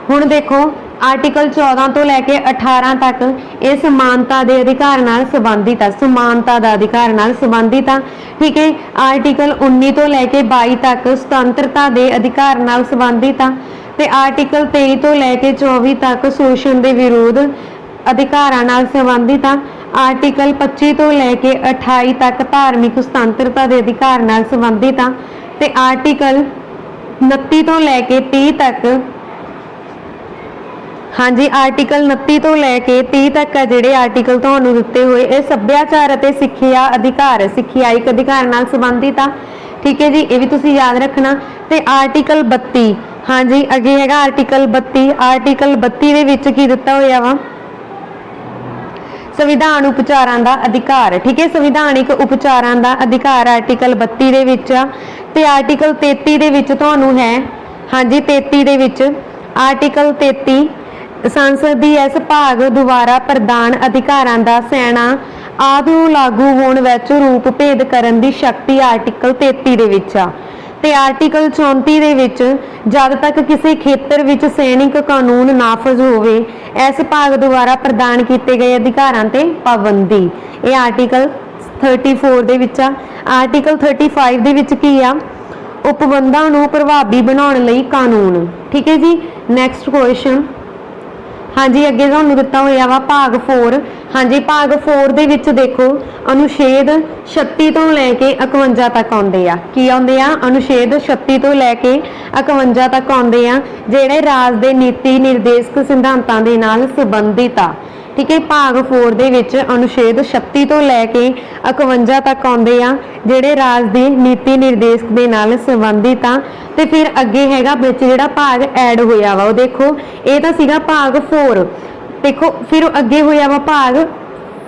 ਹੁਣ देखो आर्टिकल 14 तो लैके 18 तक ये समानता के अधिकार नाल संबंधित है, समानता का अधिकार नाल संबंधित है। ठीक है, आर्टिकल 19 तो लैके 22 तक स्वतंत्रता के अधिकार नाल संबंधित है, ते आर्टिकल 23 तो लैके 24 तक शोषण के विरोध अधिकारां नाल संबंधित है। आर्टिकल 25 तो लैके 28 तक धार्मिक स्वतंत्रता के अधिकार नाल संबंधित है, ते आर्टिकल 29 तो लैके 30 तक हाँ जी आर्टिकल 29 तो लैके 30 तक है जिहड़े आर्टिकल तुहानूं दिते हुए ये सभ्याचार अते सिੱਖਿਆ अधिकार सिੱਖਿਆਇਕ अधिकार नाल संबंधित आ। ठीक है जी, ये भी तुसीं याद रखना। ते आर्टिकल 32 हाँ जी अगे हैगा आर्टिकल 32। आर्टिकल 32 दे विच की दिता होया वा संविधान उपचारां दा अधिकार। ठीक है, संविधानिक उपचारां दा अधिकार आर्टिकल 32 दे विच आ। ते आर्टिकल 33 दे विच तुहानूं है हाँ जी 33 दे विच आर्टिकल 33 संसद की इस भाग द्वारा प्रदान अधिकारां दा सैना आदि नूं लागू होण विच रूप भेद करन दी शक्ति आर्टिकल 33 दे विच आ। ते आर्टिकल 34 दे विच जद तक किसी खेतर विच सैनिक कानून नाफज होवे इस भाग द्वारा प्रदान किए गए अधिकारां ते पाबंदी। ये आर्टिकल 34 दे विच आ। आर्टिकल 35 दे विच की आ उपबंधां नूं प्रभावी बनाउण लई कानून। ठीक है जी, नैक्सट क्वेश्चन हाँ जी अगे तुहानूं दिता होया वा भाग 4। हाँ जी भाग 4 दे विच देखो अनुच्छेद 36 तो लैके 51 तक आउंदे आ। की आउंदे आ अनुच्छेद 36 तो लैके 51 तक आउंदे आ जिहड़े राज दे नीति निर्देशक सिद्धांतां दे नाल संबंधित आ। ठीक है, भाग 4 दे विच अनुच्छेद 36 तो लैके 51 तक आउंदे आ जिहड़े राज दे नीति निर्देशक दे नाल संबंधित आ। ते फिर अगे हैगा विच जिहड़ा भाग ऐड होया वा देखो ये तां सीगा भाग 4। देखो फिर अगे होया वा भाग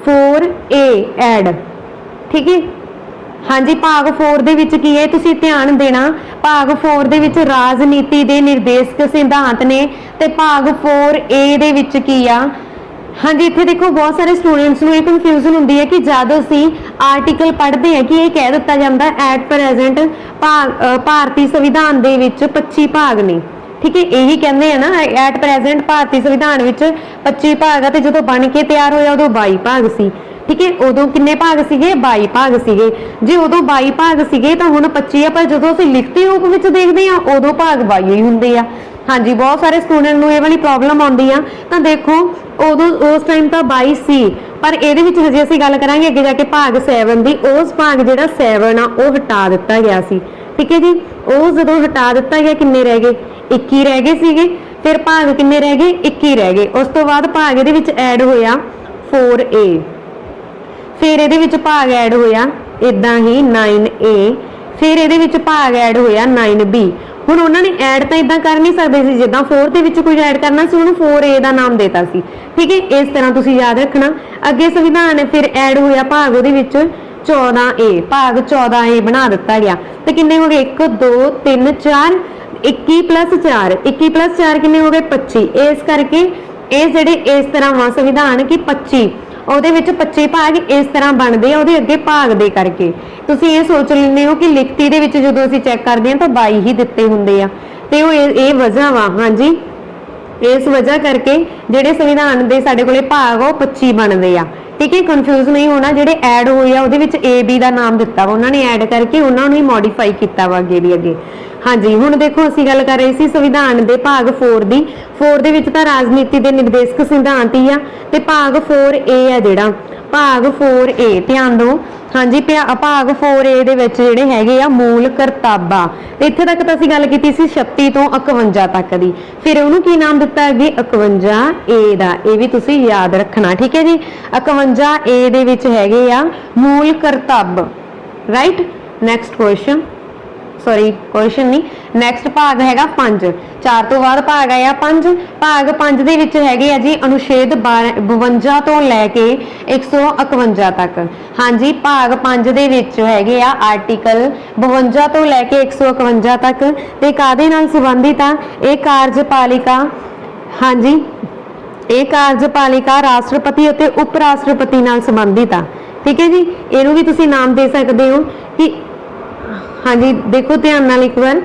4A ऐड। ठीक है हाँ जी भाग 4 दे विच की है तुसीं ध्यान देना। भाग 4 दे विच राजनीति दे निर्देशक सिद्धांत ने ते भाग 4A दे विच की आ हाँ जी इत्थे देखो बहुत सारे स्टूडेंट्स नूं ये कन्फ्यूजन हुंदी है कि जद असीं आर्टिकल पढ़ते हैं कि ये कह दिता जाता एट प्रेजेंट भारतीय संविधान दे विच 25 भाग ने। ठीक है, यही कहते हैं ना एट प्रेजेंट भारतीय संविधान विच 25 भाग है, जो बन के तैयार होया उदों 22 भाग सी। ठीक है, उदों किन्ने भाग सीगे 22 भाग सीगे। जे उदों 22 भाग सीगे तां हुण 25 है, पर जदों असीं लिखती रूप विच देखदे हां उदों भाग 22 ही हुंदे आ। हाँ जी बहुत सारे स्टूडेंट नूं ये वाली प्रॉब्लम आउंदी आ। तां देखो उदों उस टाइम तां 22 सी, पर इहदे विच हजे असीं गल करांगे अगे जाके भाग 7 दी। उस भाग जिहड़ा 7 आ वो हटा दिता गया सी। ठीक है जी, वो जदों हटा दिता गया किन्ने रह गए 21 रह गए सीगे। फिर भाग किन्ने रह गए 21 रह गए। उस तो बाद भाग इहदे विच ऐड होया 4A। फिर इहदे विच भाग ऐड होया इदां ही 9A। फिर इहदे विच भाग ऐड होया 9B। हुण उन्होंने ऐड तो इदां कर नहीं सकते सी जिद्दां 4 दे विच कोई ऐड करना सी उन्होंने 4A का नाम देता सी। ठीक है, इस तरह तुसीं याद रखना। अगे संविधान फिर ऐड होया भाग उहदे विच 14A। भाग 14A बना दिता गया तो किन्ने हो गए 1 2 3 4 21 + 4 21 + 4 किन्ने हो गए 25। इस करके ये जिहड़े इस तरह वा संविधान कि 25 ਉਹਦੇ ਵਿੱਚ 25 ਭਾਗ ਇਸ ਤਰ੍ਹਾਂ ਬਣਦੇ ਆ ਉਹਦੇ ਅੱਗੇ ਭਾਗ ਦੇ ਕਰਕੇ। ਤੁਸੀਂ ਇਹ ਸੋਚ ਲੈਂਦੇ ਹੋ ਕਿ ਲਿਖਤੀ ਦੇ ਵਿੱਚ ਜਦੋਂ ਅਸੀਂ ਚੈੱਕ ਕਰਦੇ ਹਾਂ ਤਾਂ 22 ਹੀ ਦਿੱਤੇ ਹੁੰਦੇ ਆ ਤੇ ਉਹ ਇਹ ਵਜ੍ਹਾ ਵਾ। ਹਾਂਜੀ ਇਸ ਵਜ੍ਹਾ ਕਰਕੇ ਜਿਹੜੇ ਸੰਵਿਧਾਨ ਦੇ ਸਾਡੇ ਕੋਲੇ ਭਾਗ ਉਹ 25 ਬਣਦੇ ਆ। ठीक है, कन्फ्यूज नहीं होना। ਜਿਹੜੇ ਐਡ ਹੋਏ ਆ ਉਹਦੇ ਵਿੱਚ AB ਦਾ ਨਾਮ ਦਿੱਤਾ ਵਾ ਉਹਨਾਂ ਨੇ ਐਡ ਕਰਕੇ ਉਹਨਾਂ ਨੂੰ ਹੀ ਮੋਡੀਫਾਈ ਕੀਤਾ ਵਾ ਅੱਗੇ ਦੀ ਅੱਗੇ। ਹਾਂਜੀ ਹੁਣ ਦੇਖੋ ਅਸੀਂ ਗੱਲ ਕਰ ਰਹੇ ਸੀ ਸੰਵਿਧਾਨ ਦੇ ਭਾਗ 4 ਦੀ। 4 ਦੇ ਵਿੱਚ ਤਾਂ ਰਾਜਨੀਤੀ ਦੇ ਨਿਰਦੇਸ਼ਕ ਸਿਧਾਂਤ ਹੀ ਆ ਤੇ ਭਾਗ 4A ਆ ਜਿਹੜਾ ਭਾਗ 4A ਧਿਆਨ ਦਿਓ। ਹਾਂਜੀ ਭਾਗ 4A ਦੇ ਵਿੱਚ ਜਿਹੜੇ ਹੈਗੇ ਆ ਮੂਲ ਕਰਤੱਵਾਂ। ਇੱਥੇ ਤੱਕ ਤਾਂ ਅਸੀਂ ਗੱਲ ਕੀਤੀ ਸੀ 36 ਤੋਂ 51 ਤੱਕ ਦੀ। ਫਿਰ ਉਹਨੂੰ ਕੀ ਨਾਮ ਦਿੱਤਾ ਅੱਗੇ 51A ਦਾ। ਇਹ ਵੀ ਤੁਸੀਂ ਯਾਦ ਰੱਖਣਾ। ਠੀਕ ਹੈ ਜੀ, 51A ਦੇ ਵਿੱਚ ਹੈਗੇ ਆ ਮੂਲ ਕਰਤੱਵ। Right, next question sorry question नहीं नैक्सट भाग हैगा 5। 4 तो बाद भाग आया 5। भाग 5 ਦੇ ਵਿੱਚ ਹੈਗੇ ਆ ਜੀ अनुच्छेद 52 ਤੋਂ ਲੈ ਕੇ 151 ਤੱਕ। ਹਾਂਜੀ ਭਾਗ 5 ਦੇ ਵਿੱਚ ਹੈਗੇ ਆ ਆਰਟੀਕਲ 52 ਤੋਂ ਲੈ ਕੇ 151 ਤੱਕ ਤੇ ਕਾਦੇ ਨਾਲ ਸੰਬੰਧਿਤ ਆ ਇਹ ਕਾਰਜਪਾਲਿਕਾ। ਹਾਂਜੀ ਇਹ ਕਾਰਜਪਾਲਿਕਾ ਰਾਸ਼ਟਰਪਤੀ ਅਤੇ ਉਪ ਰਾਸ਼ਟਰਪਤੀ ਨਾਲ ਸੰਬੰਧਿਤ ਆ। ਠੀਕ ਹੈ ਜੀ, ਇਹਨੂੰ ਵੀ ਤੁਸੀਂ ਨਾਮ ਦੇ ਸਕਦੇ ਹੋ कि हाँ जी देखो ध्यान नाल एक बार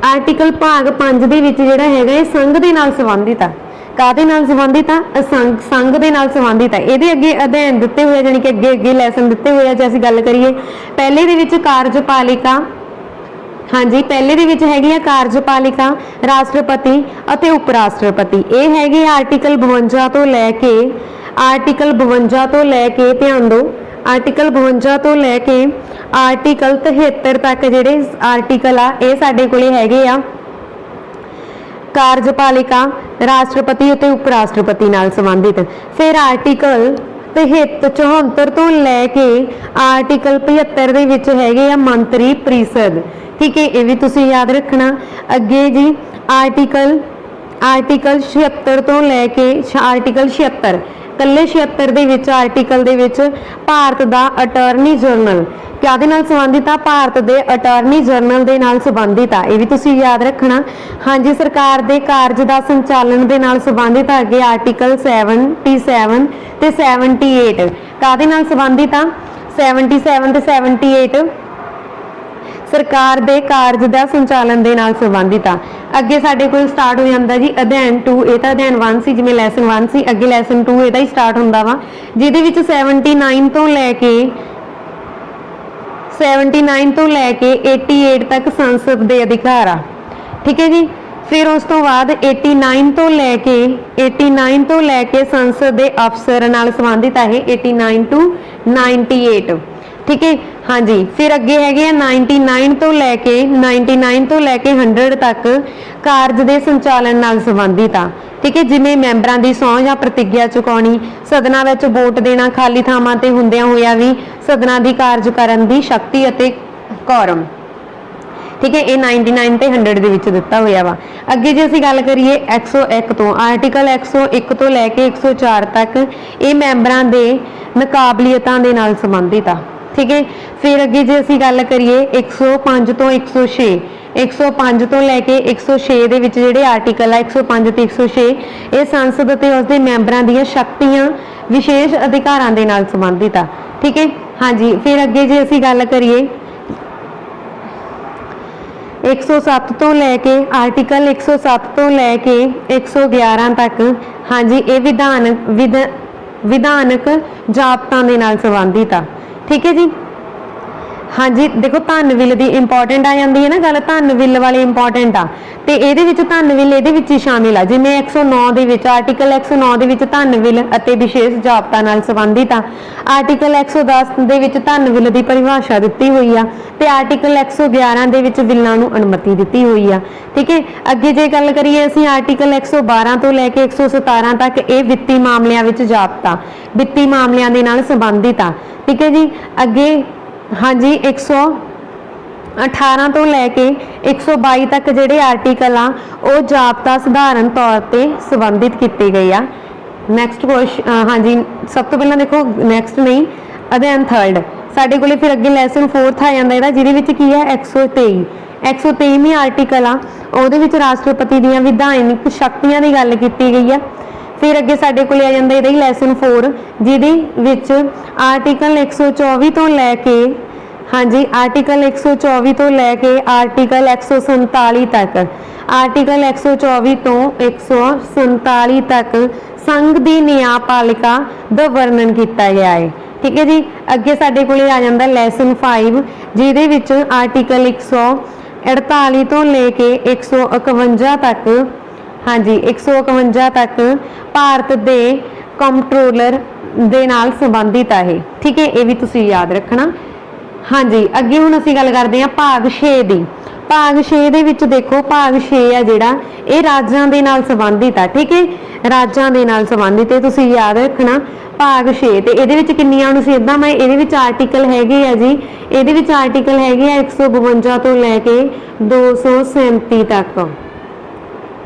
ਆਰਟੀਕਲ ਭਾਗ 5 ਦੇ ਵਿੱਚ ਜਿਹੜਾ ਹੈਗਾ ਇਹ ਸੰਘ ਦੇ ਨਾਲ ਸੰਬੰਧਿਤ ਆ। ਕਾਹਦੇ ਨਾਲ ਸੰਬੰਧਿਤ ਆ? ਸੰਘ ਦੇ ਨਾਲ ਸੰਬੰਧਿਤ ਆ। ਇਹਦੇ ਅੱਗੇ ਅਧਿਐਨ ਦਿੱਤੇ ਹੋਏ, ਜਾਨੀ ਕਿ ਅੱਗੇ ਲੈਸਨ ਦਿੱਤੇ ਹੋਏ ਆ। ਜੇ ਅਸੀਂ ਗੱਲ ਕਰੀਏ ਪਹਿਲੇ ਦੇ ਵਿੱਚ ਕਾਰਜਪਾਲਿਕਾ, ਹਾਂਜੀ ਪਹਿਲੇ ਦੇ ਵਿੱਚ ਹੈਗੀ ਆ ਕਾਰਜਪਾਲਿਕਾ, ਰਾਸ਼ਟਰਪਤੀ ਅਤੇ ਉਪ ਰਾਸ਼ਟਰਪਤੀ। ਇਹ ਹੈਗੇ ਆਰਟੀਕਲ 52 ਤੋਂ ਲੈ ਕੇ ਧਿਆਨ ਦਿਓ, ਆਰਟੀਕਲ 52 ਤੋਂ ਲੈ ਕੇ ਆਰਟੀਕल 73 ਤੱਕ ਜਿਹੜੇ ਆਰਟੀਕਲ ਆ ਇਹ ਸਾਡੇ ਕੋਲੇ ਹੈਗੇ ਆ ਕਾਰਜਪਾਲਿਕਾ, ਰਾਸ਼ਟਰਪਤੀ ਅਤੇ ਉਪ ਰਾਸ਼ਟਰਪਤੀ ਨਾਲ ਸੰਬੰਧਿਤ। ਫਿਰ ਆਰਟੀਕਲ 74 ਤੋਂ ਲੈ ਕੇ ਆਰਟੀਕਲ 75 ਦੇ ਵਿੱਚ ਹੈਗੇ ਆ ਮੰਤਰੀ ਪ੍ਰੀਸ਼ਦ। ਠੀਕ ਹੈ, ਇਹ ਵੀ ਤੁਸੀਂ ਯਾਦ ਰੱਖਣਾ। ਅੱਗੇ ਜੀ ਆਰਟੀਕਲ 76 ਤੋਂ ਲੈ ਕੇ ਆਰਟੀਕਲ 76 ਕੱਲੇ 76 ਦੇ ਵਿੱਚ ਆਰਟੀਕਲ ਦੇ ਵਿੱਚ ਭਾਰਤ ਦਾ ਅਟਾਰਨੀ ਜਨਰਲ ਕਿਹਦੇ ਨਾਲ ਸੰਬੰਧਿਤ ਆ? ਭਾਰਤ ਦੇ ਅਟਾਰਨੀ ਜਨਰਲ ਦੇ ਨਾਲ ਸੰਬੰਧਿਤ ਆ। ਇਹ ਵੀ ਤੁਸੀਂ ਯਾਦ ਰੱਖਣਾ। ਹਾਂਜੀ ਸਰਕਾਰ ਦੇ ਕਾਰਜ ਦਾ ਸੰਚਾਲਨ ਦੇ ਨਾਲ ਸੰਬੰਧਿਤ ਆ। ਅੱਗੇ ਆਰਟੀਕਲ 77 ਤੇ 78 ਕਾਹਦੇ ਨਾਲ ਸੰਬੰਧਿਤ ਆ? 77 ਤੇ 78 ਸਰਕਾਰ ਦੇ ਕਾਰਜ ਦਾ ਸੰਚਾਲਨ ਦੇ ਨਾਲ ਸੰਬੰਧਿਤ ਆ। ਅੱਗੇ ਸਾਡੇ ਕੋਲ ਸਟਾਰਟ ਹੋ ਜਾਂਦਾ ਜੀ ਅਧਿਐਨ 2। ਇਹ ਤਾਂ ਅਧਿਐਨ 1 ਸੀ, ਜਿਵੇਂ ਲੈਸਨ 1 ਸੀ, ਅੱਗੇ ਲੈਸਨ 2 ਇਹਦਾ ਹੀ ਸਟਾਰਟ ਹੁੰਦਾ ਵਾ, ਜਿਹਦੇ ਵਿੱਚ 79 ਤੋਂ ਲੈ ਕੇ 88 ਤੱਕ ਸੰਸਦ ਦੇ ਅਧਿਕਾਰ ਆ। ਠੀਕ ਹੈ ਜੀ। ਫਿਰ ਉਸ ਤੋਂ ਬਾਅਦ 89 ਤੋਂ ਲੈ ਕੇ ਸੰਸਦ ਦੇ ਅਫਸਰ ਨਾਲ ਸੰਬੰਧਿਤ ਆ ਇਹ 89 to 98। ਠੀਕ ਹੈ, ਹਾਂਜੀ। ਫਿਰ ਅੱਗੇ ਹੈਗੇ ਆ 99 ਤੋਂ ਲੈ ਕੇ 100 ਤੱਕ ਕਾਰਜ ਦੇ ਸੰਚਾਲਨ ਨਾਲ ਸੰਬੰਧਿਤ ਆ। ਠੀਕ ਹੈ, ਜਿਵੇਂ ਮੈਂਬਰਾਂ ਦੀ ਸਹੁੰ ਜਾਂ ਪ੍ਰਤਿੱਗਿਆ ਚੁਕਾਉਣੀ, ਸਦਨਾਂ ਵਿੱਚ ਵੋਟ ਦੇਣਾ, ਖਾਲੀ ਥਾਵਾਂ ਤੇ ਹੁੰਦਿਆਂ ਹੋਇਆ ਵੀ ਸਦਨਾਂ ਦੀ ਕਾਰਜ ਕਰਨ ਦੀ ਸ਼ਕਤੀ ਅਤੇ ਕੌਰਮ। ਠੀਕ ਹੈ, ਇਹ 99 ਤੇ 100 ਦੇ ਵਿੱਚ ਦਿੱਤਾ ਹੋਇਆ ਵਾ। ਅੱਗੇ ਜੇ ਅਸੀਂ ਗੱਲ ਕਰੀਏ 101 ਤੋਂ, ਆਰਟੀਕਲ 101 ਤੋਂ ਲੈ ਕੇ 104 ਤੱਕ ਇਹ ਮੈਂਬਰਾਂ ਦੇ ਮੁਕਾਬਲੀਅਤਾਂ ਦੇ ਨਾਲ ਸੰਬੰਧਿਤ ਆ। ਠੀਕ ਹੈ, ਫਿਰ ਅੱਗੇ ਜੇ ਅਸੀਂ ਗੱਲ ਕਰੀਏ 105 ਤੋਂ 105 ਤੋਂ ਲੈ ਕੇ 106 ਦੇ ਵਿੱਚ ਜਿਹੜੇ ਆਰਟੀਕਲ ਆ 105 ਤੇ 106 ਇਹ ਸੰਸਦ ਅਤੇ ਉਸਦੇ ਮੈਂਬਰਾਂ ਦੀਆਂ ਸ਼ਕਤੀਆਂ, ਵਿਸ਼ੇਸ਼ ਅਧਿਕਾਰਾਂ ਦੇ ਨਾਲ ਸੰਬੰਧਿਤ ਆ। ਠੀਕ ਹੈ, ਹਾਂਜੀ। ਫਿਰ ਅੱਗੇ ਜੇ ਅਸੀਂ ਗੱਲ ਕਰੀਏ 107 ਤੋਂ ਲੈ ਕੇ ਆਰਟੀਕਲ 107 ਤੋਂ ਲੈ ਕੇ 111 ਤੱਕ, ਹਾਂਜੀ ਇਹ ਵਿਧਾਨਕ ਜ਼ਾਬਤਾਂ ਦੇ ਨਾਲ ਸੰਬੰਧਿਤ ਆ। ਠੀਕ ਹੈ ਜੀ। ਹਾਂਜੀ ਦੇਖੋ ਧਨ ਬਿੱਲ ਦੀ ਇੰਪੋਰਟੈਂਟ ਆ ਜਾਂਦੀ ਹੈ ਨਾ ਗੱਲ, ਧਨ ਬਿੱਲ ਵਾਲੀ ਇੰਪੋਰਟੈਂਟ ਆ ਤੇ ਇਹਦੇ ਵਿੱਚ ਧਨ ਬਿੱਲ ਇਹਦੇ ਵਿੱਚ ਹੀ ਸ਼ਾਮਿਲ ਆ। ਜਿਵੇਂ 109 ਦੇ ਵਿੱਚ ਆਰਟੀਕਲ 109 ਦੇ ਵਿੱਚ ਧਨ ਬਿੱਲ ਅਤੇ ਵਿਸ਼ੇਸ਼ ਜ਼ਾਬਤਾ ਨਾਲ ਸੰਬੰਧਿਤ ਆ। ਆਰਟੀਕਲ 110 ਦੇ ਵਿੱਚ ਧਨ ਬਿੱਲ ਦੀ ਪਰਿਭਾਸ਼ਾ ਦਿੱਤੀ ਹੋਈ ਆ ਤੇ ਆਰਟੀਕਲ 111 ਦੇ ਵਿੱਚ ਬਿੱਲਾਂ ਨੂੰ ਅਨੁਮਤੀ ਦਿੱਤੀ ਹੋਈ ਆ। ਠੀਕ ਹੈ, ਅੱਗੇ ਜੇ ਗੱਲ ਕਰੀਏ ਅਸੀਂ ਆਰਟੀਕਲ 112 ਤੋਂ ਲੈ ਕੇ 117 ਤੱਕ ਇਹ ਵਿੱਤੀ ਮਾਮਲਿਆਂ ਵਿੱਚ ਜ਼ਾਬਤਾ, ਵਿੱਤੀ ਮਾਮਲਿਆਂ ਦੇ ਨਾਲ ਸੰਬੰਧਿਤ ਆ। ਠੀਕ ਹੈ ਜੀ। ਅੱਗੇ ਹਾਂਜੀ 118 ਤੋਂ ਲੈ ਕੇ 122 ਤੱਕ ਜਿਹੜੇ ਆਰਟੀਕਲ ਆ ਉਹ ਜ਼ਾਬਤਾ ਸਧਾਰਨ ਤੌਰ ਤੇ ਸੰਬੰਧਿਤ ਕੀਤੇ ਗਏ ਆ। ਨੈਕਸਟ ਕੁਐਸਚਨ, ਹਾਂਜੀ ਸਭ ਤੋਂ ਪਹਿਲਾਂ ਦੇਖੋ ਨੈਕਸਟ ਨਹੀਂ ਅਧਿਐਨ 3 ਸਾਡੇ ਕੋਲੇ। ਫਿਰ ਅੱਗੇ ਲੈਸਨ 4 ਆ ਜਾਂਦਾ ਇਹਦਾ, ਜਿਹਦੇ ਵਿੱਚ ਕੀ ਹੈ 123ਵੀਂ ਆਰਟੀਕਲ ਆ, ਉਹਦੇ ਵਿੱਚ ਰਾਸ਼ਟਰਪਤੀ ਦੀਆਂ ਵਿਧਾਨਿਕ ਸ਼ਕਤੀਆਂ ਦੀ ਗੱਲ ਕੀਤੀ ਗਈ ਆ। ਫਿਰ ਅੱਗੇ ਸਾਡੇ ਕੋਲੇ ਆ ਜਾਂਦਾ ਇਹਦਾ ਹੀ ਲੈਸਨ 4, ਜਿਹਦੇ ਵਿੱਚ ਆਰਟੀਕਲ 124 ਤੋਂ ਲੈ ਕੇ, ਹਾਂਜੀ ਆਰਟੀਕਲ 124 ਤੋਂ ਲੈ ਕੇ ਆਰਟੀਕਲ 147 ਤੱਕ, ਆਰਟੀਕਲ 124 ਤੋਂ 147 ਤੱਕ ਸੰਘ ਦੀ ਨਿਆਂਪਾਲਿਕਾ ਦਾ ਵਰਣਨ ਕੀਤਾ ਗਿਆ ਹੈ। ਠੀਕ ਹੈ ਜੀ। ਅੱਗੇ ਸਾਡੇ ਕੋਲੇ ਆ ਜਾਂਦਾ ਲੈਸਨ 5, ਜਿਹਦੇ ਵਿੱਚ ਆਰਟੀਕਲ 148 ਤੋਂ ਲੈ ਕੇ 151 ਤੱਕ, ਹਾਂਜੀ 151 ਤੱਕ ਭਾਰਤ ਦੇ ਕੰਟਰੋਲਰ ਦੇ ਨਾਲ ਸੰਬੰਧਿਤ ਹੈ। ਠੀਕ ਹੈ, ਇਹ ਵੀ ਤੁਸੀਂ ਯਾਦ ਰੱਖਣਾ। ਹਾਂਜੀ ਅੱਗੇ ਹੁਣ ਅਸੀਂ ਗੱਲ ਕਰਦੇ ਹਾਂ ਭਾਗ 6 ਦੀ। ਭਾਗ 6 ਦੇ ਵਿੱਚ ਦੇਖੋ ਭਾਗ 6 ਆ ਜਿਹੜਾ ਇਹ ਰਾਜਾਂ ਦੇ ਨਾਲ ਸੰਬੰਧਿਤ ਆ। ਠੀਕ ਹੈ, ਰਾਜਾਂ ਦੇ ਨਾਲ ਸੰਬੰਧਿਤ ਇਹ ਤੁਸੀਂ ਯਾਦ ਰੱਖਣਾ ਭਾਗ 6। ਤੇ ਇਹਦੇ ਵਿੱਚ ਕਿੰਨੀਆਂ ਅਨੁਛੇਦਾਂ ਮੈਂ ਇਹਦੇ ਵਿੱਚ ਆਰਟੀਕਲ ਹੈਗੇ ਆ ਜੀ, ਇਹਦੇ ਵਿੱਚ ਆਰਟੀਕਲ ਹੈਗੇ ਆ 152 ਤੋਂ ਲੈ ਕੇ 237 ਤੱਕ।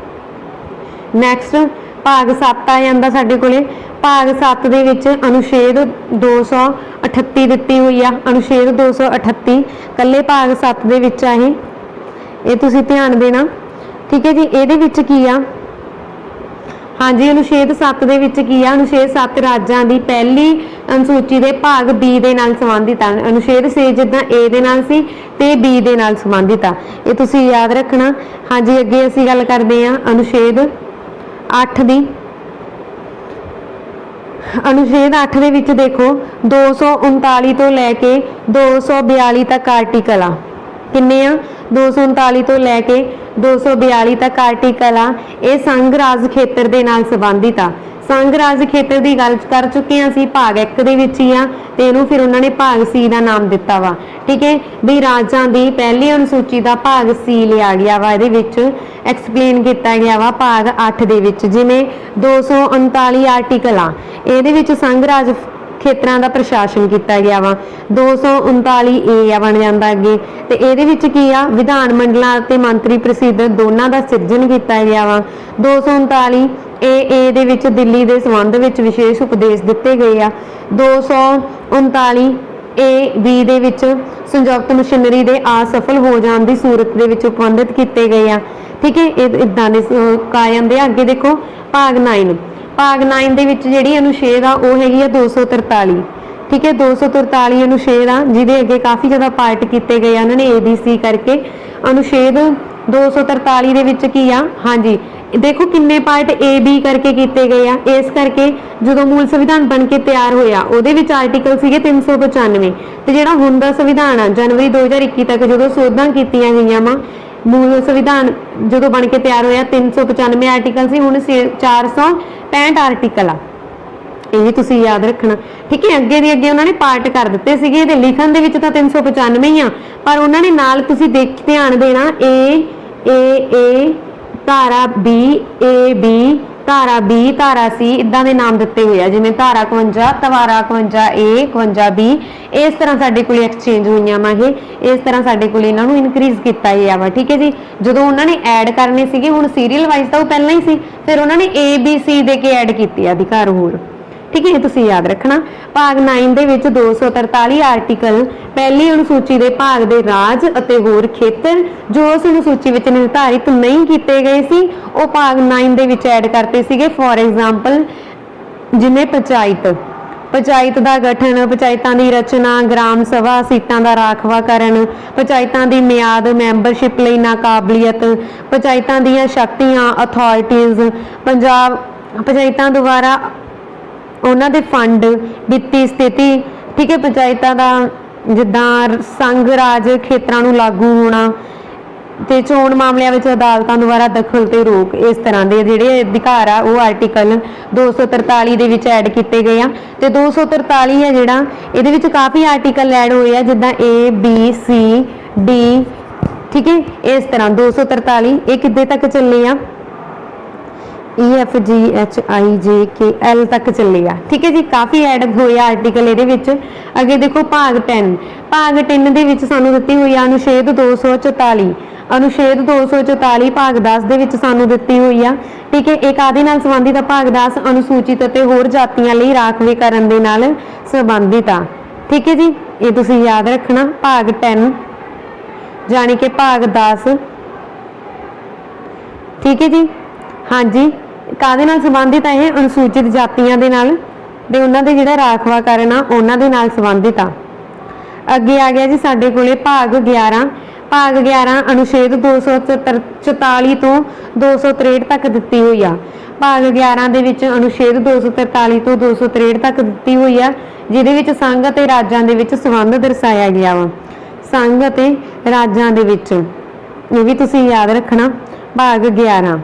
ਨੈਕਸਟ ਭਾਗ 7 ਆ ਜਾਂਦਾ ਸਾਡੇ ਕੋਲੇ। ਭਾਗ 7 ਦੇ ਵਿੱਚ ਅਨੁਛੇਦ 238 ਦਿੱਤੀ ਹੋਈ ਆ, ਅਨੁਛੇਦ 238 ਕੱਲੇ ਭਾਗ 7 ਦੇ ਵਿੱਚ ਆ ਇਹ ਤੁਸੀਂ ਧਿਆਨ ਦੇਣਾ। ਠੀਕ ਹੈ ਜੀ। ਇਹਦੇ ਵਿੱਚ ਕੀ ਆ हाँ जी, अनुच्छेद 7 ਦੇ ਵਿੱਚ ਕੀ ਆ? अनुच्छेद 7 ਰਾਜਾਂ ਦੀ ਪਹਿਲੀ ਅਨੁਸੂਚੀ ਦੇ ਭਾਗ B ਦੇ ਨਾਲ ਸੰਬੰਧਿਤ ਆ। अनुच्छेद 6 ਜਿੱਦਾਂ A ਦੇ ਨਾਲ ਸੀ ਤੇ B ਦੇ ਨਾਲ ਸੰਬੰਧਿਤ ਆ, ਇਹ ਤੁਸੀਂ ਯਾਦ ਰੱਖਣਾ। हाँ जी, ਅੱਗੇ ਅਸੀਂ ਗੱਲ ਕਰਦੇ ਹਾਂ अनुच्छेद 8 ਦੀ। अनुच्छेद 8 ਦੇ ਵਿੱਚ ਦੇਖੋ 239 ਤੋਂ ਲੈ ਕੇ 242 ਤੱਕ ਆਰਟੀਕਲ ਆ। ਕਿੰਨੇ ਆ? 239 ਤੋਂ ਲੈ ਕੇ 242 ਤੱਕ ਆਰਟੀਕਲ ਆ। ਇਹ ਸੰਘ ਰਾਜ ਖੇਤਰ ਦੇ ਨਾਲ ਸੰਬੰਧਿਤ ਆ। ਸੰਘ ਰਾਜ ਖੇਤਰ ਦੀ ਗੱਲ ਕਰ ਚੁੱਕੇ ਹਾਂ ਅਸੀਂ, ਭਾਗ 1 ਦੇ ਵਿੱਚ ਹੀ ਆ ਤੇ ਇਹਨੂੰ ਫਿਰ ਉਹਨਾਂ ਨੇ ਭਾਗ C ਦਾ ਨਾਮ ਦਿੱਤਾ ਵਾ। ਠੀਕ ਹੈ ਵੀ ਰਾਜਾਂ ਦੀ ਪਹਿਲੀ ਅਨੁਸੂਚੀ ਦਾ ਭਾਗ C ਲਿਆ ਗਿਆ ਵਾ, ਇਹਦੇ ਵਿੱਚ ਐਕਸਪਲੇਨ ਕੀਤਾ ਗਿਆ ਵਾ ਭਾਗ 8 ਦੇ ਵਿੱਚ। ਜਿਵੇਂ 239 ਆਰਟੀਕਲ ਆ, ਇਹਦੇ ਵਿੱਚ ਸੰਘ ਰਾਜ ਖੇਤਰਾਂ ਦਾ ਪ੍ਰਸ਼ਾਸਨ ਕੀਤਾ ਗਿਆ ਵਾ। 239 A ਬਣ ਜਾਂਦਾ ਅੱਗੇ, ਤੇ ਇਹਦੇ ਵਿੱਚ ਕੀ ਆ? ਵਿਧਾਨ ਮੰਡਲਾਂ ਅਤੇ ਮੰਤਰੀ ਪ੍ਰਸਿੱਧ ਦੋਨਾਂ ਦਾ ਸਿਰਜਣ ਕੀਤਾ ਗਿਆ ਵਾ। 239 A ਦੇ ਵਿੱਚ ਦਿੱਲੀ ਦੇ ਸੰਬੰਧ ਵਿੱਚ ਵਿਸ਼ੇਸ਼ ਉਪਦੇਸ਼ ਦਿੱਤੇ ਗਏ ਆ। 239 B ਦੇ ਵਿੱਚ ਸੰਯੁਕਤ ਮਸ਼ੀਨਰੀ ਦੇ ਅਸਫਲ ਹੋ ਜਾਣ ਦੀ ਸੂਰਤ ਦੇ ਵਿੱਚ ਉਪਬੰਧਿਤ ਕੀਤੇ ਗਏ ਆ। ਠੀਕ ਹੈ, ਇਹ ਇਦਾਂ ਦੇ ਕਾ ਜਾਂਦੇ ਆ। ਅੱਗੇ ਦੇਖੋ ਭਾਗ 9। ਭਾਗ 9 ਦੇ ਵਿੱਚ ਜਿਹੜੀ ਅਨੁਛੇਦ ਆ ਉਹ ਹੈਗੀ ਆ 243। ਠੀਕ ਹੈ, 243 ਅਨੁਛੇਦ ਆ, ਜਿਹਦੇ ਅੱਗੇ ਕਾਫੀ ਜ਼ਿਆਦਾ ਪਾਰਟ ਕੀਤੇ ਗਏ ਆ ਉਹਨਾਂ ਨੇ ABC ਕਰਕੇ। ਅਨੁਛੇਦ 243 ਦੇ ਵਿੱਚ ਕੀ ਆ? ਹਾਂਜੀ, ਦੇਖੋ ਕਿੰਨੇ ਪਾਰਟ AB ਕਰਕੇ ਕੀਤੇ ਗਏ ਆ। ਇਸ ਕਰਕੇ ਜਦੋਂ ਮੂਲ ਸੰਵਿਧਾਨ ਬਣ ਕੇ ਤਿਆਰ ਹੋਇਆ ਉਹਦੇ ਵਿੱਚ ਆਰਟੀਕਲ ਸੀਗੇ 395, ਤੇ ਜਿਹੜਾ ਹੁਣ ਦਾ ਸੰਵਿਧਾਨ ਆ ਜਨਵਰੀ 2021 ਤੱਕ ਜਦੋਂ ਸੋਧਾਂ ਕੀਤੀਆਂ ਗਈਆਂ ਵਾ, ਮੂਲ ਸੰਵਿਧਾਨ ਜਦੋਂ ਬਣ ਕੇ ਤਿਆਰ ਹੋਇਆ 395 ਆਰਟੀਕਲ ਸੀ, ਹੁਣ 465 ਆਰਟੀਕਲ ਆ। ਇਹ ਵੀ ਤੁਸੀਂ ਯਾਦ ਰੱਖਣਾ। ਠੀਕ ਹੈ, ਅੱਗੇ ਦੀ ਅੱਗੇ ਉਹਨਾਂ ਨੇ ਪਾਰਟ ਕਰ ਦਿੱਤੇ ਸੀਗੇ, ਇਹਦੇ ਲਿਖਣ ਦੇ ਵਿੱਚ ਤਾਂ 395 ਹੀ ਆ, ਪਰ ਉਹਨਾਂ ਨੇ ਨਾਲ ਤੁਸੀਂ ਧਿਆਨ ਦੇਣਾ A ਧਾਰਾ B AB ਧਾਰਾ B ਧਾਰਾ C ਇਦਾਂ ਦੇ ਨਾਮ ਦਿੱਤੇ ਹੋਏ ਆ, ਜਿਵੇਂ ਧਾਰਾ 51 ਧਾਰਾ 51 A 51 B। ਇਸ ਤਰ੍ਹਾਂ ਸਾਡੇ ਕੋਲ ਐਕਸਚੇਂਜ ਹੋਈਆਂ ਵਾ, ਇਹ ਇਸ ਤਰ੍ਹਾਂ ਸਾਡੇ ਕੋਲ ਇਹਨਾਂ ਨੂੰ ਇਨਕਰੀਜ਼ ਕੀਤਾ ਗਿਆ ਵਾ। ਠੀਕ ਹੈ ਜੀ, ਜਦੋਂ ਉਹਨਾਂ ਨੇ ਐਡ ਕਰਨੇ ਸੀਗੇ, ਹੁਣ ਸੀਰੀਅਲ ਵਾਈਜ਼ ਤਾਂ ਉਹ ਪਹਿਲਾਂ ਹੀ ਸੀ, ਫਿਰ ਉਹਨਾਂ ਨੇ ABC ਦੇ ਕੇ ਐਡ ਕੀਤੇ ਅਧਿਕਾਰ ਹੋਰ। ਠੀਕ ਹੈ, ਤੁਸੀਂ ਯਾਦ ਰੱਖਣਾ। ਭਾਗ 9 ਦੇ ਵਿੱਚ 243 ਆਰਟੀਕਲ ਪਹਿਲੀ ਅਨੁਸੂਚੀ ਦੇ ਭਾਗ ਦੇ ਰਾਜ ਅਤੇ ਹੋਰ ਖੇਤਰ ਜੋ ਉਸ ਅਨੁਸੂਚੀ ਵਿੱਚ ਨਿਰਧਾਰਿਤ ਨਹੀਂ ਕੀਤੇ ਗਏ ਸੀ ਉਹ ਭਾਗ 9 ਦੇ ਵਿੱਚ ਐਡ ਕਰਤੇ ਸੀਗੇ। ਫੋਰ ਐਗਜ਼ਾਮਪਲ ਜਿਵੇਂ ਪੰਚਾਇਤ ਦਾ ਗਠਨ, ਪੰਚਾਇਤਾਂ ਦੀ ਰਚਨਾ, ਗ੍ਰਾਮ ਸਭਾ, ਸੀਟਾਂ ਦਾ ਰਾਖਵਾਂਕਰਨ, ਪੰਚਾਇਤਾਂ ਦੀ ਮਿਆਦ, ਮੈਂਬਰਸ਼ਿਪ ਲਈ ਨਾਕਾਬਲੀਅਤ, ਪੰਚਾਇਤਾਂ ਦੀਆਂ ਸ਼ਕਤੀਆਂ, ਅਥਾਰਟੀਜ਼, ਪੰਚਾਇਤਾਂ ਦੁਆਰਾ ਉਹਨਾਂ ਦੇ ਫੰਡ, ਵਿੱਤੀ ਸਥਿਤੀ। ਠੀਕ ਹੈ, ਪੰਚਾਇਤਾਂ ਦਾ ਜਿੱਦਾਂ ਸੰਘ ਰਾਜ ਖੇਤਰਾਂ ਨੂੰ ਲਾਗੂ ਹੋਣਾ ਤੇ ਚੋਣ ਮਾਮਲਿਆਂ ਵਿੱਚ ਅਦਾਲਤਾਂ ਦੁਆਰਾ ਦਖਲ ਤੇ ਰੋਕ, ਇਸ ਤਰ੍ਹਾਂ ਦੇ ਜਿਹੜੇ ਅਧਿਕਾਰ ਆ ਉਹ ਆਰਟੀਕਲ 243 ਦੇ ਵਿੱਚ ਐਡ ਕੀਤੇ ਗਏ ਆ। ਤੇ 243 ਹੈ ਜਿਹੜਾ, ਇਹਦੇ ਵਿੱਚ ਕਾਫੀ ਆਰਟੀਕਲ ਐਡ ਹੋਏ ਆ, ਜਿੱਦਾਂ A B C D। ਠੀਕ ਹੈ, ਇਸ ਤਰ੍ਹਾਂ 243 ਇਹ ਕਿੱਦੇ ਤੱਕ ਚੱਲੇ ਆ? E F G H I J K L ਤੱਕ ਚੱਲੇਗਾ। ਠੀਕ ਹੈ ਜੀ, ਕਾਫੀ ਐਡ ਹੋਏ ਆਰਟੀਕਲ ਇਹਦੇ ਵਿੱਚ। ਅੱਗੇ ਦੇਖੋ ਭਾਗ 10। ਭਾਗ 10 ਦੇ ਵਿੱਚ ਸਾਨੂੰ ਦਿੱਤੀ ਹੋਈ ਆ ਅਨੁਛੇਦ 244। ਅਨੁਛੇਦ 244 ਭਾਗ 10 ਦੇ ਵਿੱਚ ਸਾਨੂੰ ਦਿੱਤੀ ਹੋਈ ਆ। ਠੀਕ ਹੈ, ਇਹ ਕਾਹਦੇ ਨਾਲ ਸੰਬੰਧਿਤ ਆ? ਭਾਗ 10 ਅਨੁਸੂਚਿਤ ਅਤੇ ਹੋਰ ਜਾਤੀਆਂ ਲਈ ਰਾਖਵੇਂਕਰਨ ਦੇ ਨਾਲ ਸੰਬੰਧਿਤ ਆ। ਠੀਕ ਹੈ ਜੀ, ਇਹ ਤੁਸੀਂ ਯਾਦ ਰੱਖਣਾ। ਭਾਗ 10 ਜਾਣੀ ਕਿ ਭਾਗ 10। ਠੀਕ ਹੈ ਜੀ, ਹਾਂਜੀ, ਕਾਹਦੇ ਨਾਲ ਸੰਬੰਧਿਤ ਆ? ਇਹ ਅਨੁਸੂਚਿਤ ਜਾਤੀਆਂ ਦੇ ਨਾਲ ਤੇ ਉਹਨਾਂ ਦੇ ਜਿਹੜਾ ਰਾਖਵਾਂਕਰਨ ਆ ਉਹਨਾਂ ਦੇ ਨਾਲ ਸੰਬੰਧਿਤ ਆ। ਅੱਗੇ ਆ ਗਿਆ ਜੀ ਸਾਡੇ ਕੋਲੇ ਭਾਗ 11। ਭਾਗ 11 ਅਨੁਛੇਦ 244 ਤੋਂ 263 ਤੱਕ ਦਿੱਤੀ ਹੋਈ ਆ। ਭਾਗ 11 ਦੇ ਵਿੱਚ ਅਨੁਛੇਦ 243 ਤੋਂ 263 ਤੱਕ ਦਿੱਤੀ ਹੋਈ ਆ, ਜਿਹਦੇ ਵਿੱਚ ਸੰਘ ਅਤੇ ਰਾਜਾਂ ਦੇ ਵਿੱਚ ਸੰਬੰਧ ਦਰਸਾਇਆ ਗਿਆ ਵਾ। ਸੰਘ ਅਤੇ ਰਾਜਾਂ ਦੇ ਵਿੱਚ, ਇਹ ਵੀ ਤੁਸੀਂ ਯਾਦ ਰੱਖਣਾ। ਭਾਗ 11।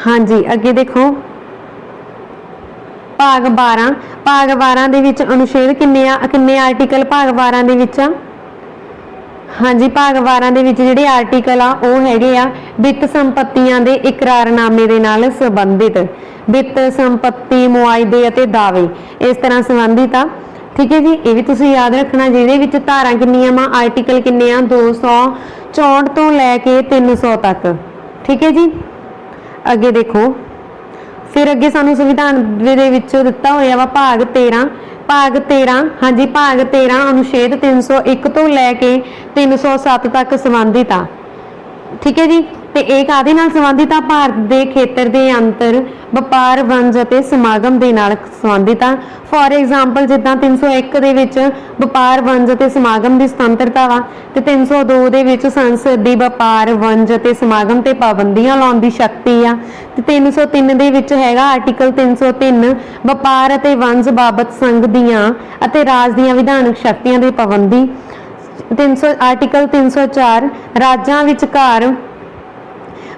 ਹਾਂਜੀ, ਅੱਗੇ ਦੇਖੋ ਭਾਗ 12। ਭਾਗ 12 ਦੇ ਵਿੱਚ ਅਨੁਛੇਦ ਕਿੰਨੇ ਆਰਟੀਕਲ ਭਾਗ 12 ਦੇ ਵਿੱਚ ਆ? ਹਾਂਜੀ, ਭਾਗ 12 ਦੇ ਵਿੱਚ ਜਿਹੜੇ ਆਰਟੀਕਲ ਆ ਉਹ ਹੈਗੇ ਆ ਵਿੱਤ ਸੰਪਤੀਆਂ ਦੇ ਇਕਰਾਰਨਾਮੇ ਦੇ ਨਾਲ ਸੰਬੰਧਿਤ। ਵਿੱਤ ਸੰਪਤੀ, ਮੁਆਇਦੇ ਅਤੇ ਦਾਅਵੇ ਇਸ ਤਰ੍ਹਾਂ ਸੰਬੰਧਿਤ ਆ। ਠੀਕ ਹੈ ਜੀ, ਇਹ ਵੀ ਤੁਸੀਂ ਯਾਦ ਰੱਖਣਾ। ਜਿਹਦੇ ਵਿੱਚ ਧਾਰਾ ਕਿੰਨੀਆਂ ਵਾ? ਆਰਟੀਕਲ ਕਿੰਨੇ ਆ? 264 ਤੋਂ ਲੈ ਕੇ 300 ਤੱਕ। ਠੀਕ ਹੈ ਜੀ, ਅੱਗੇ ਦੇਖੋ ਫਿਰ ਅੱਗੇ ਸਾਨੂੰ ਸੰਵਿਧਾਨ ਦੇ ਵਿੱਚ ਦਿੱਤਾ ਹੋਇਆ ਵਾ ਭਾਗ 13। ਭਾਗ 13, ਹਾਂਜੀ ਭਾਗ 13 ਅਨੁਛੇਦ 301 ਤੋਂ ਲੈ ਕੇ 307 ਤੱਕ ਸੰਬੰਧਿਤ ਆ। ਠੀਕ ਹੈ ਜੀ, ਤੇ ਇਹ ਕਾਹਦੇ ਨਾਲ ਸੰਬੰਧਿਤ ਆ? ਭਾਰਤ ਦੇ ਖੇਤਰ ਦੇ ਅੰਤਰ ਵਪਾਰ ਵਣਜ ਅਤੇ ਸਮਾਗਮ ਦੇ ਨਾਲ ਸੰਬੰਧਿਤ ਆ। ਫੋਰ ਐਗਜ਼ਾਮਪਲ ਜਿੱਦਾਂ 301 ਦੇ ਵਿੱਚ ਵਪਾਰ ਵਣਜ ਅਤੇ ਸਮਾਗਮ ਦੀ ਸੁਤੰਤਰਤਾ ਵਾ, ਤੇ 302 ਦੇ ਵਿੱਚ ਸੰਸਦ ਦੀ ਵਪਾਰ ਵਣਜ ਅਤੇ ਸਮਾਗਮ ਤੇ ਪਾਬੰਦੀਆਂ ਲਾਉਣ ਦੀ ਸ਼ਕਤੀ ਆ, ਤੇ 303 ਦੇ ਵਿੱਚ ਹੈਗਾ ਆਰਟੀਕਲ 303 ਵਪਾਰ ਅਤੇ ਵਣਜ ਬਾਬਤ ਸੰਘ ਦੀਆਂ ਅਤੇ ਰਾਜ ਦੀਆਂ ਵਿਧਾਨਕ ਸ਼ਕਤੀਆਂ ਦੀ ਪਾਬੰਦੀ। ਆਰਟੀਕਲ 304 ਰਾਜਾਂ ਵਿਚਕਾਰ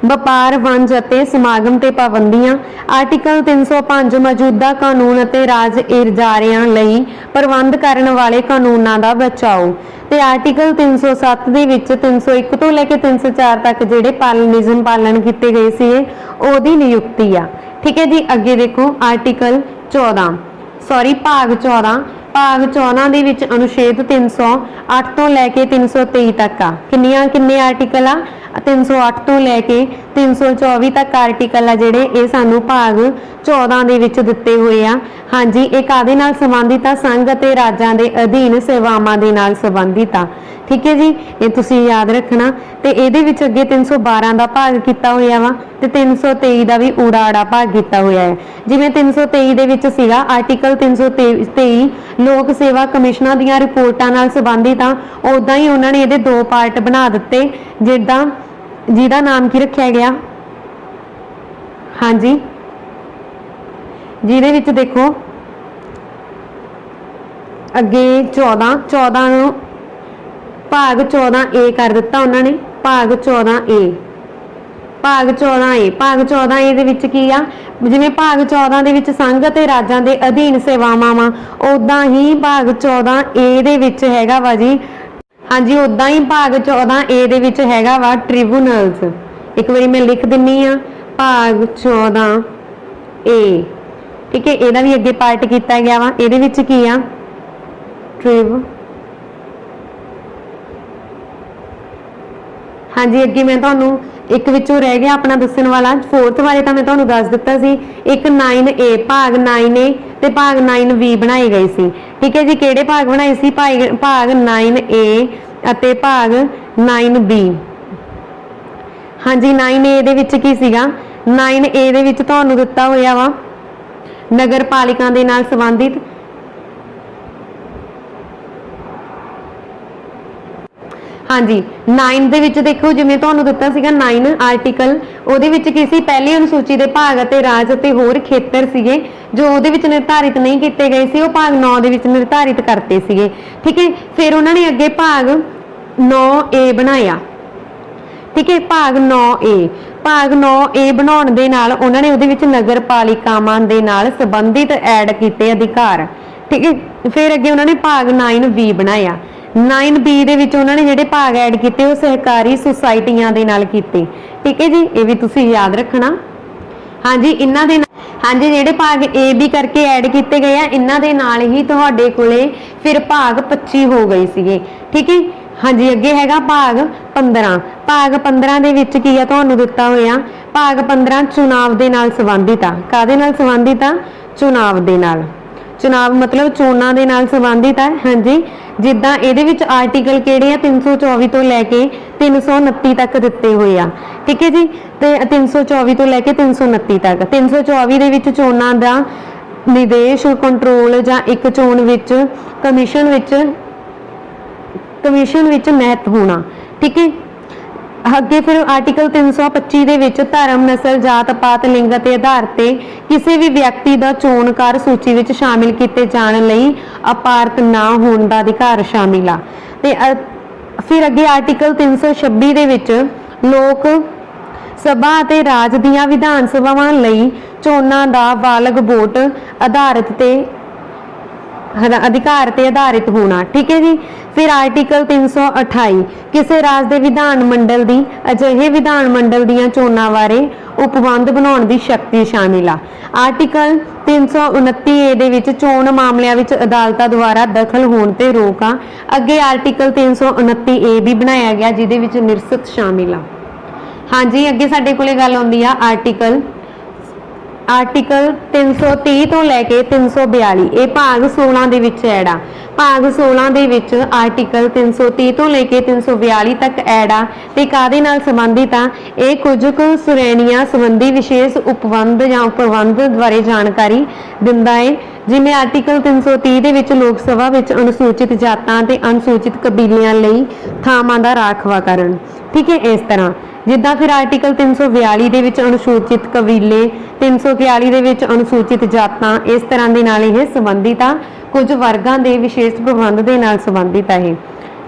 ਵਪਾਰ ਵਣਜ ਅਤੇ ਸਮਾਗਮ ਤੇ ਪਾਬੰਦੀਆਂ। ਆਰਟੀਕਲ 305 ਮੌਜੂਦਾ ਕਾਨੂੰਨ ਅਤੇ ਰਾਜ ਇਜਾਰਿਆਂ ਲਈ ਪ੍ਰਬੰਧ ਕਰਨ ਵਾਲੇ ਕਾਨੂੰਨਾਂ ਦਾ ਬਚਾਓ। ਤੇ ਆਰਟੀਕਲ 307 ਦੇ ਵਿੱਚ 301 ਤੋਂ ਲੈ ਕੇ 304 ਤੱਕ ਜਿਹੜੇ ਨਿਯਮ ਪਾਲਣ ਕੀਤੇ ਗਏ ਸੀ ਉਹਦੀ ਨਿਯੁਕਤੀ ਆ। ਠੀਕ ਹੈ ਜੀ। ਅੱਗੇ ਦੇਖੋ ਆਰਟੀਕਲ 14 ਭਾਗ 14 ਦੇ ਵਿੱਚ ਅਨੁਛੇਦ 308 ਤੋਂ ਲੈ ਕੇ 323 ਤੱਕ ਆ। ਕਿੰਨੇ ਆਰਟੀਕਲ ਆ? 308 ਤੋਂ ਲੈ ਕੇ 324 ਤੱਕ ਆਰਟੀਕਲ ਆ ਜਿਹੜੇ ਇਹ ਸਾਨੂੰ ਭਾਗ 14 ਦੇ ਵਿੱਚ ਦਿੱਤੇ ਹੋਏ ਆ। ਹਾਂਜੀ, ਇਹ ਕਾਹਦੇ ਨਾਲ ਸੰਬੰਧਿਤ ਆ? ਸੰਘ ਅਤੇ ਰਾਜਾਂ ਦੇ ਅਧੀਨ ਸੇਵਾਵਾਂ ਦੇ ਨਾਲ ਸੰਬੰਧਿਤ ਆ। ਠੀਕ ਹੈ ਜੀ, ਇਹ ਤੁਸੀਂ ਯਾਦ ਰੱਖਣਾ। ਤੇ ਇਹਦੇ ਵਿੱਚ ਅੱਗੇ 312 ਦਾ ਭਾਗ ਕੀਤਾ ਹੋਇਆ ਵਾ, ਤੇ 323 ਦਾ ਵੀ ਊੜਾ ਭਾਗ ਕੀਤਾ ਹੋਇਆ ਹੈ। ਜਿਵੇਂ 323 ਦੇ ਵਿੱਚ ਸੀਗਾ ਆਰਟੀਕਲ 323 ਲੋਕ ਸੇਵਾ ਕਮਿਸ਼ਨਾਂ ਦੀਆਂ ਰਿਪੋਰਟਾਂ ਨਾਲ ਸੰਬੰਧਿਤ ਆ, ਉਦਾਂ ਹੀ ਉਹਨਾਂ ਨੇ ਇਹਦੇ 2 ਪਾਰਟ ਬਣਾ ਦਿੱਤੇ, ਜਿਹਦਾ ਨਾਮ ਕੀ ਰੱਖਿਆ ਗਿਆ? ਹਾਂਜੀ, ਜਿਹਦੇ ਵਿੱਚ ਦੇਖੋ ਅੱਗੇ 14 ਨੂੰ ਭਾਗ 14A ਕਰ ਦਿੱਤਾ ਉਹਨਾਂ ਨੇ। ਭਾਗ 14A ਦੇ ਵਿੱਚ ਕੀ ਆ? ਜਿਵੇਂ ਭਾਗ 14 ਦੇ ਵਿੱਚ ਸੰਘ ਅਤੇ ਰਾਜਾਂ ਦੇ ਅਧੀਨ ਸੇਵਾਵਾਂ ਵਾ, ਉਦਾਂ ਹੀ ਭਾਗ 14A ਦੇ ਵਿੱਚ ਹੈਗਾ ਵਾ ਜੀ। ਹਾਂਜੀ, ਉਦਾਂ ਹੀ ਭਾਗ 14A ਦੇ ਵਿੱਚ ਹੈਗਾ ਵਾ ਟ੍ਰਿਬਿਊਨਲਸ। ਇੱਕ ਵਾਰੀ ਮੈਂ ਲਿਖ ਦਿੰਨੀ ਆ, ਭਾਗ 14A। ਠੀਕ ਹੈ, ਇਹਦਾ ਵੀ ਅੱਗੇ ਪਾਰਟ ਕੀਤਾ ਗਿਆ ਵਾ। ਇਹਦੇ ਵਿੱਚ ਕੀ ਆ? ਹਾਂਜੀ, ਅੱਗੇ ਮੈਂ ਤੁਹਾਨੂੰ ਇੱਕ ਵਿੱਚੋਂ ਰਹਿ ਗਿਆ ਆਪਣਾ ਦੱਸਣ ਵਾਲਾ। 4th ਬਾਰੇ ਤਾਂ ਮੈਂ ਤੁਹਾਨੂੰ ਦੱਸ ਦਿੱਤਾ ਸੀ। ਇੱਕ 9A ਭਾਗ 9A ਤੇ ਭਾਗ 9B ਬਣਾਏ ਗਏ ਸੀ। ਠੀਕ ਹੈ ਜੀ। ਕਿਹੜੇ ਭਾਗ ਬਣਾਏ ਸੀ? ਭਾਗ 9A ਅਤੇ ਭਾਗ 9B। ਹਾਂਜੀ, 9A ਦੇ ਵਿੱਚ ਕੀ ਸੀਗਾ? 9A ਦੇ ਵਿੱਚ ਤੁਹਾਨੂੰ ਦਿੱਤਾ ਹੋਇਆ ਵਾ ਨਗਰ ਪਾਲਿਕਾ ਦੇ ਨਾਲ ਸੰਬੰਧਿਤ। ਹਾਂਜੀ, 9 ਦੇ ਵਿੱਚ ਦੇਖੋ ਜਿਵੇਂ ਤੁਹਾਨੂੰ ਦਿੱਤਾ ਸੀਗਾ 9 ਆਰਟੀਕਲ, ਉਹਦੇ ਵਿੱਚ ਕੀ ਸੀ? ਪਹਿਲੀ ਅਨੁਸੂਚੀ ਦੇ ਭਾਗ ਅਤੇ ਰਾਜ ਅਤੇ ਹੋਰ ਖੇਤਰ ਸੀਗੇ ਜੋ ਉਹਦੇ ਵਿੱਚ ਨਿਰਧਾਰਿਤ ਨਹੀਂ ਕੀਤੇ ਗਏ ਸੀ, ਉਹ ਭਾਗ 9 ਦੇ ਵਿੱਚ ਨਿਰਧਾਰਿਤ ਕਰਤੇ ਸੀਗੇ। ਠੀਕ ਹੈ, ਫਿਰ ਉਹਨਾਂ ਨੇ ਅੱਗੇ ਭਾਗ 9A ਬਣਾਇਆ। ਠੀਕ ਹੈ, ਭਾਗ 9A ਬਣਾਉਣ ਦੇ ਨਾਲ ਉਹਨਾਂ ਨੇ ਉਹਦੇ ਵਿੱਚ ਨਗਰ ਪਾਲਿਕਾਵਾਂ ਦੇ ਨਾਲ ਸੰਬੰਧਿਤ ਐਡ ਕੀਤੇ ਅਧਿਕਾਰ। ਠੀਕ ਹੈ, ਫਿਰ ਅੱਗੇ ਉਹਨਾਂ ਨੇ ਭਾਗ 9B ਬਣਾਇਆ। 9B ਦੇ ਵਿੱਚ ਉਹਨਾਂ ਨੇ ਜਿਹੜੇ ਭਾਗ ਐਡ ਕੀਤੇ ਉਹ ਸਹਿਕਾਰੀ ਸੁਸਾਇਟੀਆਂ ਦੇ ਨਾਲ ਕੀਤੇ। ਠੀਕ ਹੈ ਜੀ, ਇਹ ਵੀ ਤੁਸੀਂ ਯਾਦ ਰੱਖਣਾ। ਹਾਂਜੀ, ਇਹਨਾਂ ਦੇ ਹਾਂਜੀ ਜਿਹੜੇ ਭਾਗ A B ਕਰਕੇ ਐਡ ਕੀਤੇ ਗਏ ਆ, ਇਹਨਾਂ ਦੇ ਨਾਲ ਹੀ ਤੁਹਾਡੇ ਕੋਲੇ ਫਿਰ ਭਾਗ 25 ਹੋ ਗਏ ਸੀਗੇ। ਠੀਕ ਹੈ। ਹਾਂਜੀ, ਅੱਗੇ ਹੈਗਾ ਭਾਗ 15। ਭਾਗ 15 ਦੇ ਵਿੱਚ ਕੀ ਆ ਤੁਹਾਨੂੰ ਦਿੱਤਾ ਹੋਇਆ? ਭਾਗ 15 ਚੁਣਾਵ ਦੇ ਨਾਲ ਸੰਬੰਧਿਤ ਆ। ਕਾਹਦੇ ਨਾਲ ਸੰਬੰਧਿਤ ਆ? ਚੁਣਾਵ ਦੇ ਨਾਲ। ਚੁਣਾਵ ਮਤਲਬ ਚੋਣਾਂ ਦੇ ਨਾਲ ਸੰਬੰਧਿਤ ਹੈ। ਹਾਂਜੀ, ਜਿੱਦਾਂ ਇਹਦੇ ਵਿੱਚ ਆਰਟੀਕਲ ਕਿਹੜੇ ਆ? 324 ਤੋਂ ਲੈ ਕੇ 329 ਤੱਕ ਦਿੱਤੇ ਹੋਏ ਆ। ਠੀਕ ਹੈ ਜੀ। ਤੇ 324 ਤੋਂ ਲੈ ਕੇ 329 ਤੱਕ। 324 ਦੇ ਵਿੱਚ ਚੋਣਾਂ ਦਾ ਨਿਰਦੇਸ਼ ਕੰਟਰੋਲ ਜਾਂ ਇੱਕ ਚੋਣ ਵਿੱਚ ਕਮਿਸ਼ਨ ਵਿੱਚ ਨਿਹਿਤ ਹੋਣਾ। ਠੀਕ ਹੈ। ਅੱਗੇ ਫਿਰ ਆਰਟੀਕਲ 325 ਦੇ ਵਿੱਚ ਧਰਮ, ਨਸਲ, ਜਾਤ ਪਾਤ, ਲਿੰਗ ਅਤੇ ਆਧਾਰ ਤੇ ਕਿਸੇ ਵੀ ਵਿਅਕਤੀ ਦਾ ਚੋਣਕਾਰ ਸੂਚੀ ਵਿੱਚ ਸ਼ਾਮਿਲ ਕੀਤੇ ਜਾਣ ਲਈ ਅਪਾਰਤ ਨਾ ਹੋਣ ਦਾ ਅਧਿਕਾਰ ਸ਼ਾਮਿਲ ਆ। ਤੇ ਫਿਰ ਅੱਗੇ ਆਰਟੀਕਲ 326 ਦੇ ਵਿੱਚ ਲੋਕ ਸਭਾ ਅਤੇ ਰਾਜ ਦੀਆਂ ਵਿਧਾਨ ਸਭਾਵਾਂ ਲਈ ਚੋਣਾਂ ਦਾ ਬਾਲਗ ਵੋਟ ਅਧਿਕਾਰ ਤੇ ਆਧਾਰਿਤ ਹੋਣਾ। ਠੀਕ ਹੈ ਜੀ। ਫਿਰ ਆਰਟੀਕਲ 328 ਕਿਸੇ ਰਾਜ ਦੇ ਵਿਧਾਨ ਮੰਡਲ ਦੀ ਅਜਿਹੇ ਵਿਧਾਨ ਮੰਡਲ ਦੀਆਂ ਚੋਣਾਂ ਬਾਰੇ ਉਪਬੰਧ ਬਣਾਉਣ ਦੀ ਸ਼ਕਤੀ ਸ਼ਾਮਿਲ ਆ। ਆਰਟੀਕਲ 329A ਦੇ ਵਿੱਚ ਚੋਣ ਮਾਮਲਿਆਂ ਵਿੱਚ ਅਦਾਲਤਾਂ ਦੁਆਰਾ ਦਖਲ ਹੋਣ ਤੇ ਰੋਕ ਆ। ਅੱਗੇ ਆਰਟੀਕਲ 329A ਵੀ ਬਣਾਇਆ ਗਿਆ ਜਿਹਦੇ ਵਿੱਚ ਨਿਰਸਤ ਸ਼ਾਮਿਲ ਆ। ਹਾਂਜੀ, ਅੱਗੇ ਸਾਡੇ ਕੋਲੇ ਗੱਲ ਆਉਂਦੀ ਆ ਆਰਟੀਕਲ ਆਰਟੀਕਲ 330 ਤੋਂ ਲੈ ਕੇ 342 ਇਹ ਭਾਗ 16 ਦੇ ਵਿੱਚ ਐਡ ਆ। ਭਾਗ 16 ਦੇ ਵਿੱਚ ਆਰਟੀਕਲ 330 ਤੋਂ ਲੈ ਕੇ 342 ਤੱਕ ਐਡ ਆ ਤੇ ਕਾਹਦੇ ਨਾਲ ਸੰਬੰਧਿਤ ਆ? ਇਹ ਕੁਝ ਕੁ ਸ਼੍ਰੇਣੀਆਂ ਸੰਬੰਧੀ ਵਿਸ਼ੇਸ਼ ਉਪਬੰਧ ਜਾਂ ਉਪਬੰਧ ਬਾਰੇ ਜਾਣਕਾਰੀ ਦਿੰਦਾ ਹੈ। ਜਿਵੇਂ ਆਰਟੀਕਲ 330 ਦੇ ਵਿੱਚ ਲੋਕ ਸਭਾ ਵਿੱਚ ਅਨੁਸੂਚਿਤ ਜਾਤਾਂ ਤੇ ਅਨੁਸੂਚਿਤ ਕਬੀਲਿਆਂ ਲਈ ਥਾਵਾਂ ਦਾ ਰਾਖਵਾਂਕਰਨ। ਠੀਕ ਹੈ, ਇਸ ਤਰ੍ਹਾਂ ਜਿੱਦਾਂ ਫਿਰ ਆਰਟੀਕਲ 342 ਦੇ ਵਿੱਚ ਅਨੁਸੂਚਿਤ ਕਬੀਲੇ, 341 ਦੇ ਵਿੱਚ ਅਨੁਸੂਚਿਤ ਜਾਤਾਂ, ਇਸ ਤਰ੍ਹਾਂ ਦੇ ਨਾਲ ਇਹ ਸੰਬੰਧਿਤ ਆ। ਕੁਝ ਵਰਗਾਂ ਦੇ ਵਿਸ਼ੇਸ਼ ਪ੍ਰਬੰਧ ਦੇ ਨਾਲ ਸੰਬੰਧਿਤ ਆ ਇਹ।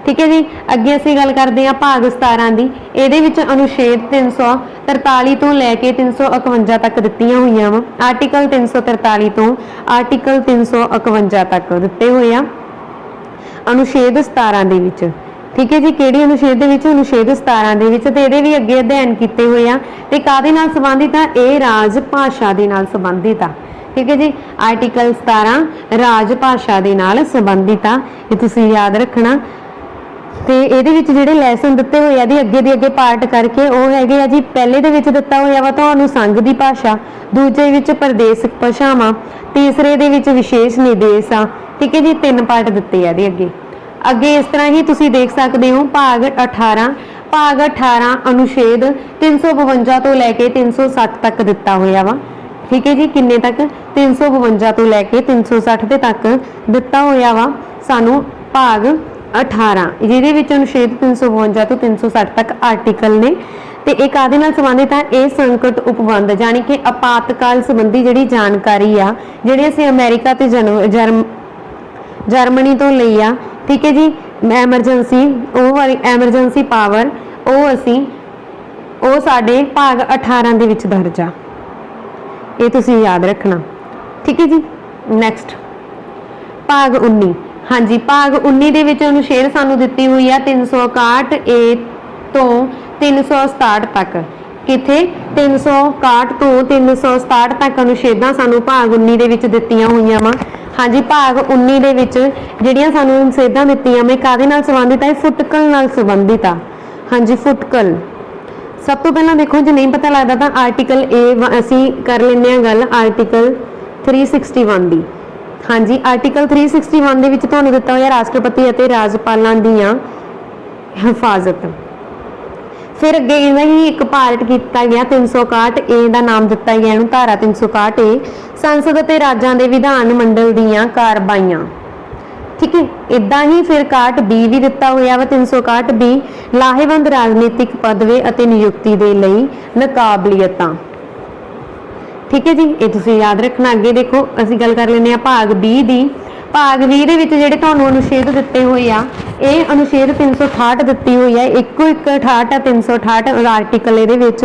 ਠੀਕ ਹੈ ਜੀ, ਅੱਗੇ ਅਸੀਂ ਗੱਲ ਕਰਦੇ ਹਾਂ ਭਾਗ 17 ਦੀ। ਇਹਦੇ ਵਿੱਚ ਅਨੁਛੇਦ 343 ਤੋਂ ਲੈ ਕੇ 351 ਤੱਕ ਦਿੱਤੀਆਂ ਹੋਈਆਂ ਵਾ। ਆਰਟੀਕਲ 343 ਤੋਂ ਆਰਟੀਕਲ 351 ਤੱਕ ਦਿੱਤੇ ਹੋਏ ਆ ਅਨੁਛੇਦ 17 ਦੇ ਵਿੱਚ। ਠੀਕ ਹੈ ਜੀ, ਕਿਹੜੀ ਅਨੁਛੇਦ ਦੇ ਵਿੱਚ? ਅਨੁਛੇਦ 17 ਦੇ ਵਿੱਚ। ਤੇ ਇਹਦੇ ਵੀ ਅੱਗੇ ਅਧਿਐਨ ਕੀਤੇ ਹੋਏ ਆ ਤੇ ਕਾਹਦੇ ਨਾਲ ਸੰਬੰਧਿਤ ਆ? ਇਹ ਰਾਜ ਭਾਸ਼ਾ ਦੇ ਨਾਲ ਸੰਬੰਧਿਤ ਆ। ਠੀਕ ਹੈ ਜੀ, ਆਰਟੀਕਲ 17 ਰਾਜ ਭਾਸ਼ਾ ਦੇ ਨਾਲ ਸੰਬੰਧਿਤ ਆ, ਇਹ ਤੁਸੀਂ ਯਾਦ ਰੱਖਣਾ। ਤੇ ਇਹਦੇ ਵਿੱਚ ਜਿਹੜੇ ਲੈਸਨ ਦਿੱਤੇ ਹੋਏ ਆ ਦੀ ਅੱਗੇ ਦੇ ਅੱਗੇ ਪਾਰਟ ਕਰਕੇ ਉਹ ਹੈਗੇ ਆ ਜੀ। ਪਹਿਲੇ ਦੇ ਵਿੱਚ ਦਿੱਤਾ ਹੋਇਆ ਵਾ ਤੁਹਾਨੂੰ ਸੰਘ ਦੀ ਭਾਸ਼ਾ, ਦੂਜੇ ਵਿੱਚ ਪ੍ਰਦੇਸ਼ਕ ਭਾਸ਼ਾਵਾਂ, ਤੀਸਰੇ ਦੇ ਵਿੱਚ ਵਿਸ਼ੇਸ਼ ਨਿਰਦੇਸ਼ ਆ। ਠੀਕ ਹੈ ਜੀ, 3 ਪਾਰਟ ਦਿੱਤੇ ਆ ਇਹਦੇ ਅੱਗੇ। ਅੱਗੇ ਇਸ ਤਰ੍ਹਾਂ ਹੀ ਤੁਸੀਂ ਦੇਖ ਸਕਦੇ ਹੋ ਭਾਗ 18। ਭਾਗ 18 ਅਨੁਛੇਦ 352 ਤੋਂ ਲੈ ਕੇ 360 ਤੱਕ ਦਿੱਤਾ ਹੋਇਆ ਵਾ। ਠੀਕ ਹੈ ਜੀ, ਕਿੰਨੇ ਤੱਕ? 352 ਤੋਂ ਲੈ ਕੇ 360 ਦੇ ਤੱਕ ਦਿੱਤਾ ਹੋਇਆ ਵਾ ਸਾਨੂੰ ਭਾਗ 18, ਜਿਹਦੇ ਵਿੱਚ ਅਨੁਛੇਦ 352 ਤੋਂ 360 ਤੱਕ ਆਰਟੀਕਲ ਨੇ। ਤੇ ਇਹ ਕਾਹਦੇ ਨਾਲ ਸੰਬੰਧਿਤ ਆ? ਇਹ ਸੰਕਟ ਉਪਬੰਧ ਯਾਨੀ ਕਿ ਆਪਾਤਕਾਲ ਸੰਬੰਧੀ ਜਿਹੜੀ ਜਾਣਕਾਰੀ ਆ, ਜਿਹੜੀ ਅਸੀਂ ਅਮਰੀਕਾ ਤੇ ਜਰਮਨੀ ਤੋਂ ਲਈ ਆ। ਠੀਕ ਹੈ ਜੀ, ਐਮਰਜੈਂਸੀ, ਉਹ ਵਾਲੀ ਐਮਰਜੈਂਸੀ ਪਾਵਰ, ਉਹ ਸਾਡੇ ਭਾਗ 18 ਦੇ ਵਿੱਚ ਦਰਜ ਆ। ਇਹ ਤੁਸੀਂ ਯਾਦ ਰੱਖਣਾ। ਠੀਕ ਹੈ ਜੀ, ਨੈਕਸਟ ਭਾਗ 19। ਹਾਂਜੀ, ਭਾਗ 19 ਦੇ ਵਿੱਚ ਅਨੁਛੇਦ ਸਾਨੂੰ ਦਿੱਤੀ ਹੋਈ ਆ 361 ਏ ਤੋਂ 367 ਤੱਕ। ਕਿੱਥੇ? 361 ਤੋਂ 367 ਤੱਕ ਅਨੁਛੇਦਾਂ ਸਾਨੂੰ ਭਾਗ 19 ਦੇ ਵਿੱਚ ਦਿੱਤੀਆਂ ਹੋਈਆਂ ਵਾ। ਹਾਂਜੀ, ਭਾਗ 19 ਦੇ ਵਿੱਚ ਜਿਹੜੀਆਂ ਸਾਨੂੰ ਅਨੁਛੇਦਾਂ ਦਿੱਤੀਆਂ ਮੈਂ ਕਾਹਦੇ ਨਾਲ ਸੰਬੰਧਿਤ ਹੈ? ਫੁਟਕਲ ਨਾਲ ਸੰਬੰਧਿਤ ਆ। ਹਾਂਜੀ, ਫੁਟਕਲ। ਸਭ ਤੋਂ ਪਹਿਲਾਂ ਦੇਖੋ, ਜੇ ਨਹੀਂ ਪਤਾ ਲੱਗਦਾ ਤਾਂ ਆਰਟੀਕਲ A ਅਸੀਂ ਕਰ ਲੈਂਦੇ ਹਾਂ ਗੱਲ ਆਰਟੀਕਲ 361 ਦੀ। ਹਾਂਜੀ, ਆਰਟੀਕਲ 361 ਦੇ ਵਿੱਚ ਤੁਹਾਨੂੰ ਦਿੱਤਾ ਹੋਇਆ ਰਾਸ਼ਟਰਪਤੀ ਅਤੇ ਰਾਜਪਾਲਾਂ ਦੀਆਂ ਹਿਫਾਜ਼ਤ। ਫਿਰ ਅੱਗੇ ਇਹਦਾ ਹੀ ਇੱਕ ਪਾਰਟ ਕੀਤਾ ਗਿਆ 361 ਏ ਦਾ ਨਾਮ ਦਿੱਤਾ ਗਿਆ ਇਹਨੂੰ, ਧਾਰਾ 361 ਏ ਸੰਸਦ ਅਤੇ ਰਾਜਾਂ ਦੇ ਵਿਧਾਨ ਮੰਡਲ ਦੀਆਂ ਕਾਰਵਾਈਆਂ। ਠੀਕ ਹੈ, ਇਦਾਂ ਹੀ ਫਿਰ 61 ਬੀ ਵੀ ਦਿੱਤਾ ਹੋਇਆ ਵਾ 361 ਬੀ ਲਾਹੇਵੰਦ ਰਾਜਨੀਤਿਕ ਪਦਵੇ ਅਤੇ ਨਿਯੁਕਤੀ ਦੇ ਲਈ ਨਕਾਬਲੀਅਤਾਂ। ਠੀਕ ਹੈ ਜੀ, ਇਹ ਤੁਸੀਂ ਯਾਦ ਰੱਖਣਾ। ਅੱਗੇ ਦੇਖੋ ਅਸੀਂ ਗੱਲ ਕਰ ਲੈਂਦੇ ਹਾਂ ਭਾਗ 20 ਦੀ। ਭਾਗ 20 ਦੇ ਵਿੱਚ ਜਿਹੜੇ ਤੁਹਾਨੂੰ ਅਨੁਛੇਦ ਦਿੱਤੇ ਹੋਏ ਆ, ਇਹ ਅਨੁਛੇਦ 368 ਦਿੱਤੀ ਹੋਈ ਹੈ। ਇੱਕੋ ਇੱਕ 68 ਆ 368 ਆਰਟੀਕਲ ਇਹਦੇ ਵਿੱਚ,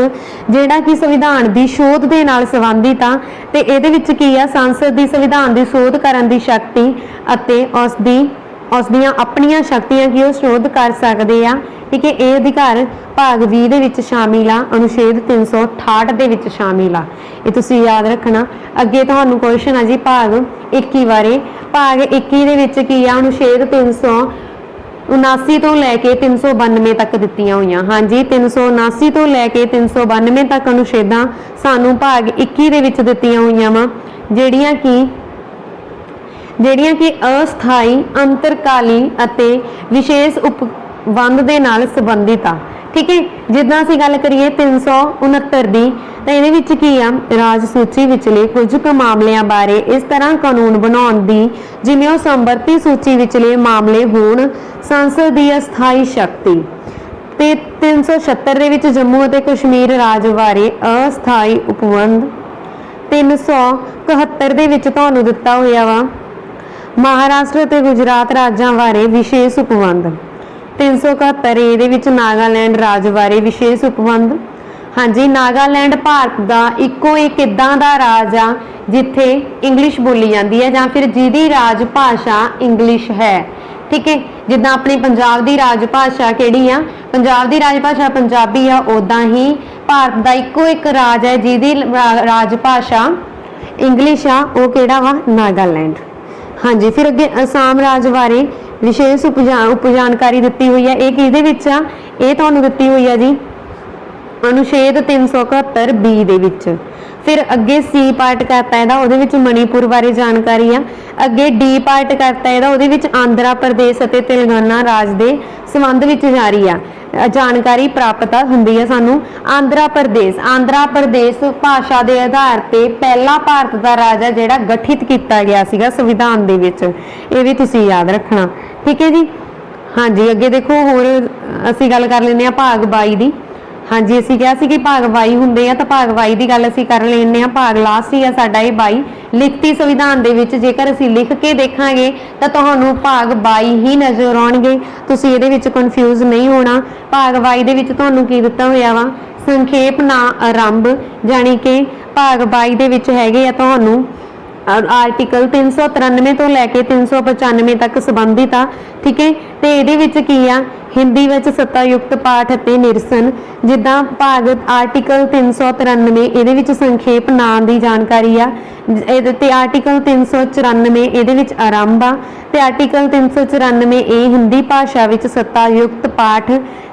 ਜਿਹੜਾ ਕਿ ਸੰਵਿਧਾਨ ਦੀ ਸੋਧ ਦੇ ਨਾਲ ਸੰਬੰਧਿਤ ਆ। ਤੇ ਇਹਦੇ ਵਿੱਚ ਕੀ ਆ? ਸੰਸਦ ਦੀ ਸੰਵਿਧਾਨ ਦੀ ਸੋਧ ਕਰਨ ਦੀ ਸ਼ਕਤੀ ਅਤੇ ਉਸ ਦੀਆਂ ਆਪਣੀਆਂ ਸ਼ਕਤੀਆਂ ਕੀ ਉਹ ਸੋਧ ਕਰ ਸਕਦੇ ਆ। ਠੀਕ ਹੈ, ਇਹ ਅਧਿਕਾਰ ਭਾਗ 20 ਦੇ ਵਿੱਚ ਸ਼ਾਮਿਲ ਆ, ਅਨੁਛੇਦ 368 ਦੇ ਵਿੱਚ ਸ਼ਾਮਿਲ ਆ। ਇਹ ਤੁਸੀਂ ਯਾਦ ਰੱਖਣਾ। ਅੱਗੇ ਤੁਹਾਨੂੰ ਕੁਐਸਚਨ ਆ ਜੀ ਭਾਗ 21 ਬਾਰੇ। ਭਾਗ 21 ਦੇ ਵਿੱਚ ਕੀ ਆ? ਅਨੁਛੇਦ 379 ਤੋਂ ਲੈ ਕੇ 392 ਤੱਕ ਦਿੱਤੀਆਂ ਹੋਈਆਂ। ਹਾਂਜੀ, 379 ਤੋਂ ਲੈ ਕੇ 392 ਤੱਕ ਅਨੁਛੇਦਾਂ ਸਾਨੂੰ ਭਾਗ 21 ਦੇ ਵਿੱਚ ਦਿੱਤੀਆਂ ਹੋਈਆਂ ਵਾ, ਜਿਹੜੀਆਂ ਕਿ ਅਸਥਾਈ, ਅੰਤਰਕਾਲੀ ਅਤੇ ਵਿਸ਼ੇਸ਼ ਉਪਬੰਧ ਦੇ ਨਾਲ ਸੰਬੰਧਿਤ ਆ। ਠੀਕ ਹੈ, ਜਿੱਦਾਂ ਅਸੀਂ ਗੱਲ ਕਰੀਏ 369 ਦੀ, ਤਾਂ ਇਹਦੇ ਵਿੱਚ ਕੀ ਆ? ਰਾਜ ਸੂਚੀ ਵਿਚਲੇ ਕੁਝ ਕੁ ਮਾਮਲਿਆਂ ਬਾਰੇ ਇਸ ਤਰ੍ਹਾਂ ਕਾਨੂੰਨ ਬਣਾਉਣ ਦੀ ਜਿਵੇਂ ਉਹ ਸੰਵਰਤੀ ਸੂਚੀ ਵਿਚਲੇ ਮਾਮਲੇ ਹੋਣ, ਸੰਸਦ ਦੀ ਅਸਥਾਈ ਸ਼ਕਤੀ। ਤੇ 376 ਦੇ ਵਿੱਚ ਜੰਮੂ ਅਤੇ ਕਸ਼ਮੀਰ ਰਾਜ ਬਾਰੇ ਅਸਥਾਈ ਉਪਬੰਧ। 371 ਦੇ ਵਿੱਚ ਤੁਹਾਨੂੰ ਦਿੱਤਾ ਹੋਇਆ ਵਾ ਮਹਾਰਾਸ਼ਟਰ ਅਤੇ ਗੁਜਰਾਤ ਰਾਜਾਂ ਬਾਰੇ ਵਿਸ਼ੇਸ਼ ਉਪਬੰਧ। 371 ਇਹਦੇ ਵਿੱਚ ਨਾਗਾਲੈਂਡ ਰਾਜ ਬਾਰੇ ਵਿਸ਼ੇਸ਼ ਉਪਬੰਧ। ਹਾਂਜੀ, ਨਾਗਾਲੈਂਡ ਭਾਰਤ ਦਾ ਇੱਕੋ ਇੱਕ ਇਦਾਂ ਦਾ ਰਾਜ ਆ ਜਿੱਥੇ ਇੰਗਲਿਸ਼ ਬੋਲੀ ਜਾਂਦੀ ਹੈ ਜਾਂ ਫਿਰ ਜਿਹਦੀ ਰਾਜ ਭਾਸ਼ਾ ਇੰਗਲਿਸ਼ ਹੈ। ਠੀਕ ਹੈ, ਜਿੱਦਾਂ ਆਪਣੀ ਪੰਜਾਬ ਦੀ ਰਾਜ ਭਾਸ਼ਾ ਕਿਹੜੀ ਆ? ਪੰਜਾਬ ਦੀ ਰਾਜ ਭਾਸ਼ਾ ਪੰਜਾਬੀ ਆ। ਉਦਾਂ ਹੀ ਭਾਰਤ ਦਾ ਇੱਕੋ ਇੱਕ ਰਾਜ ਹੈ ਜਿਹਦੀ ਰਾਜ ਭਾਸ਼ਾ ਇੰਗਲਿਸ਼ ਆ, ਉਹ ਕਿਹੜਾ ਵਾ? ਨਾਗਾਲੈਂਡ। ਹਾਂਜੀ, ਫਿਰ ਅੱਗੇ ਅਸਾਮ ਰਾਜ ਬਾਰੇ ਵਿਸ਼ੇਸ਼ ਉਪ ਜਾਣਕਾਰੀ ਦਿੱਤੀ ਹੋਈ ਹੈ। ਇਹ ਕਿਹਦੇ ਵਿੱਚ ਆ? ਇਹ ਤੁਹਾਨੂੰ ਦਿੱਤੀ ਹੋਈ ਆ ਜੀ ਅਨੁਛੇਦ 371 ਬੀ ਦੇ ਵਿੱਚ। फिर अगे सी पार्ट करता है ਉਹਦੇ ਵਿੱਚ मणिपुर बारे जानकारी आ। अगे डी पार्ट करता है ਉਹਦੇ ਵਿੱਚ आंध्रा प्रदेश ਅਤੇ तेलंगाना राज ਦੇ संबंध ਵਿੱਚ जारी आ जानकारी प्राप्त ਹੁੰਦੀ है सानू। आंध्रा प्रदेश भाषा के आधार पर पहला भारत का राज है जिहड़ा गठित किया गया सीगा संविधान दे विच, ये भी तुसीं याद रखना, ठीक है जी। हाँ जी अगे देखो होर असीं गल कर लैंदे आ भाग 22 दी। हाँ जी असीं कहा सी कि भाग 22 हुंदे आ, तां भाग 22 की गल असीं कर लैंदे आ। भाग लास्ट ही आ साडा ये 22 लिखती संविधान दे विच जेकर असीं लिख के देखांगे तां तुहानूं भाग 22 ही नज़र आउणगे, तुसीं इहदे विच कन्फ्यूज नहीं होना। भाग 22 दे विच तुहानूं की दित्ता होया वा संखेप ना आरंभ, जानी कि भाग 22 दे विच हैगे आ तुहानूं आर्टिकल 393 तो लैके 395 तक संबंधित आ, ठीक है। तो ये की आ हिंदी विच सत्तायुक्त पाठ ते निरसन, जिद्दां भाग आर्टिकल 393 ये विच संखेप नाम की जानकारी आ, ते आर्टिकल 394 ये विच आरंभ आ, ते आर्टिकल 394 ये हिंदी भाषा विच सत्तायुक्त पाठ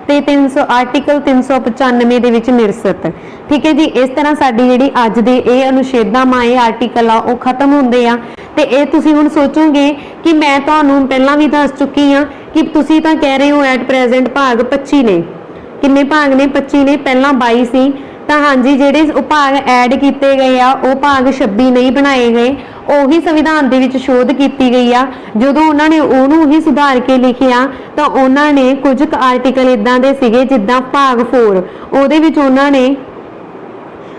ते 300 आर्टिकल 395 दे विच निरसत, ठीक है जी। इस तरह साडी जिहड़ी अज दे ये अनुच्छेदां माए आर्टिकल आ वो खत्म हुंदे आ। ते ये तुसीं हुण सोचोगे कि मैं तुहानूं पहलां भी दस चुकी हाँ कि तुसीं तां कह रहे हो एट प्रेजेंट भाग 25 ने, किन्ने भाग ने 25 ने, पहलां 22 सी। तो हाँ जी जिहड़े भाग ऐड किए गए आ वो भाग 26 नहीं बनाए गए, ਉਹੀ ਸੰਵਿਧਾਨ ਦੇ ਵਿੱਚ ਸ਼ੋਧ ਕੀਤੀ ਗਈ ਆ। ਜਦੋਂ ਉਹਨਾਂ ਨੇ ਉਹਨੂੰ ਹੀ ਸੁਧਾਰ ਕੇ ਲਿਖਿਆ ਤਾਂ ਉਹਨਾਂ ਨੇ ਕੁਝ ਆਰਟੀਕਲ ਇਦਾਂ ਦੇ ਸੀਗੇ ਜਿੱਦਾਂ ਭਾਗ 4 ਉਹਦੇ ਵਿੱਚ ਉਹਨਾਂ ਨੇ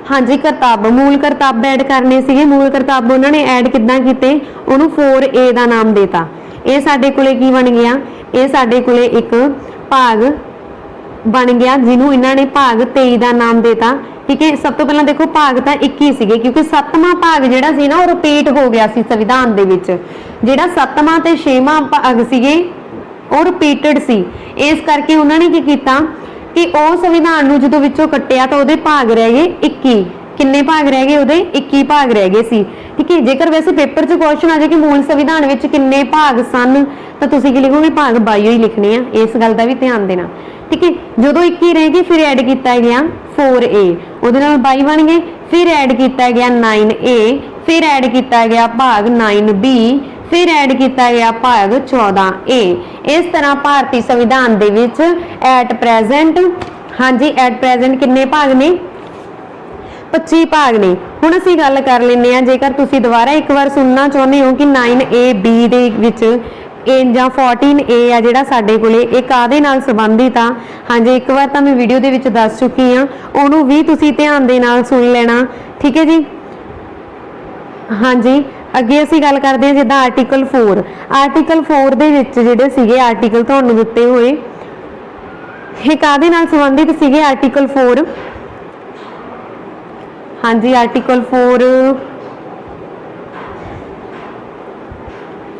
ਹਾਂਜੀ ਕਰਤੱਵ ਮੂਲ ਕਰਤੱਵ ਐਡ ਕਰਨੇ ਸੀਗੇ। ਮੂਲ ਕਰਤੱਵ ਉਹਨਾਂ ਨੇ ਐਡ ਕਿੱਦਾਂ ਕੀਤੇ, ਉਹਨੂੰ 4A ਦਾ ਨਾਮ ਦੇਤਾ। ਇਹ ਸਾਡੇ ਕੋਲੇ ਕੀ ਬਣ ਗਿਆ, ਇਹ ਸਾਡੇ ਕੋਲੇ ਇੱਕ ਭਾਗ बन गया जिन्हों इन्होंने भाग 23 का नाम देता, ठीक है। सब तो पहला देखो भाग तो 21 सीगे क्योंकि 7वां भाग जिहड़ा सी ना वो रिपीट हो गया सी संविधान दे विच, जिहड़ा 7वां ते 6वां भाग सीगे वो रिपीटेड सी। इस करके उन्होंने की कीता कि वो संविधान नूं जदों विचों कट्टिया तो उहदे भाग रह गए 21, किन्ने भाग रह गए उहदे 21 भाग रह गए सी, ठीक है। जेकर वैसे पेपर च क्वेश्चन आ जाए कि मूल संविधान विच किन्ने भाग सन तो तुसीं की लिखोगे भाग 22 ही लिखने आ, इस गल का भी ध्यान देना, ठीक है। जो 21 रह गए फिर ऐड किया गया 4A, उहदे नाल 22 बन गए, फिर ऐड किया गया 9A, फिर ऐड किया गया भाग 9B, फिर ऐड किया गया भाग 14A। इस तरह भारतीय संविधान दे विच एट प्रेजेंट, हाँ जी एट प्रेजेंट किन्ने भाग ने, 25 भाग ने। हुण असीं गल कर लैंदे आ जेकर तुसीं दोबारा एक बार सुनना चाहुंदे हो कि 9AB दे विच ਜਾਂ 14A आ जिहड़ा साडे कोले ਇਹ ਕਾਹਦੇ ਨਾਲ संबंधित आ। हाँ जी एक बार तो मैं वीडियो दे विच दस चुकी हाँ, ਉਹਨੂੰ भी तुसीं ध्यान दे नाल सुन लेना, ठीक है जी। हाँ जी अगे असीं गल करदे हां जिद्दां आर्टिकल 4, आर्टिकल 4 दे विच जिहड़े सीगे आर्टिकल तुहानूं दित्ते होए ਇਹ ਕਾਹਦੇ ਨਾਲ संबंधित सीगे आर्टिकल 4, हाँ जी आर्टिकल 4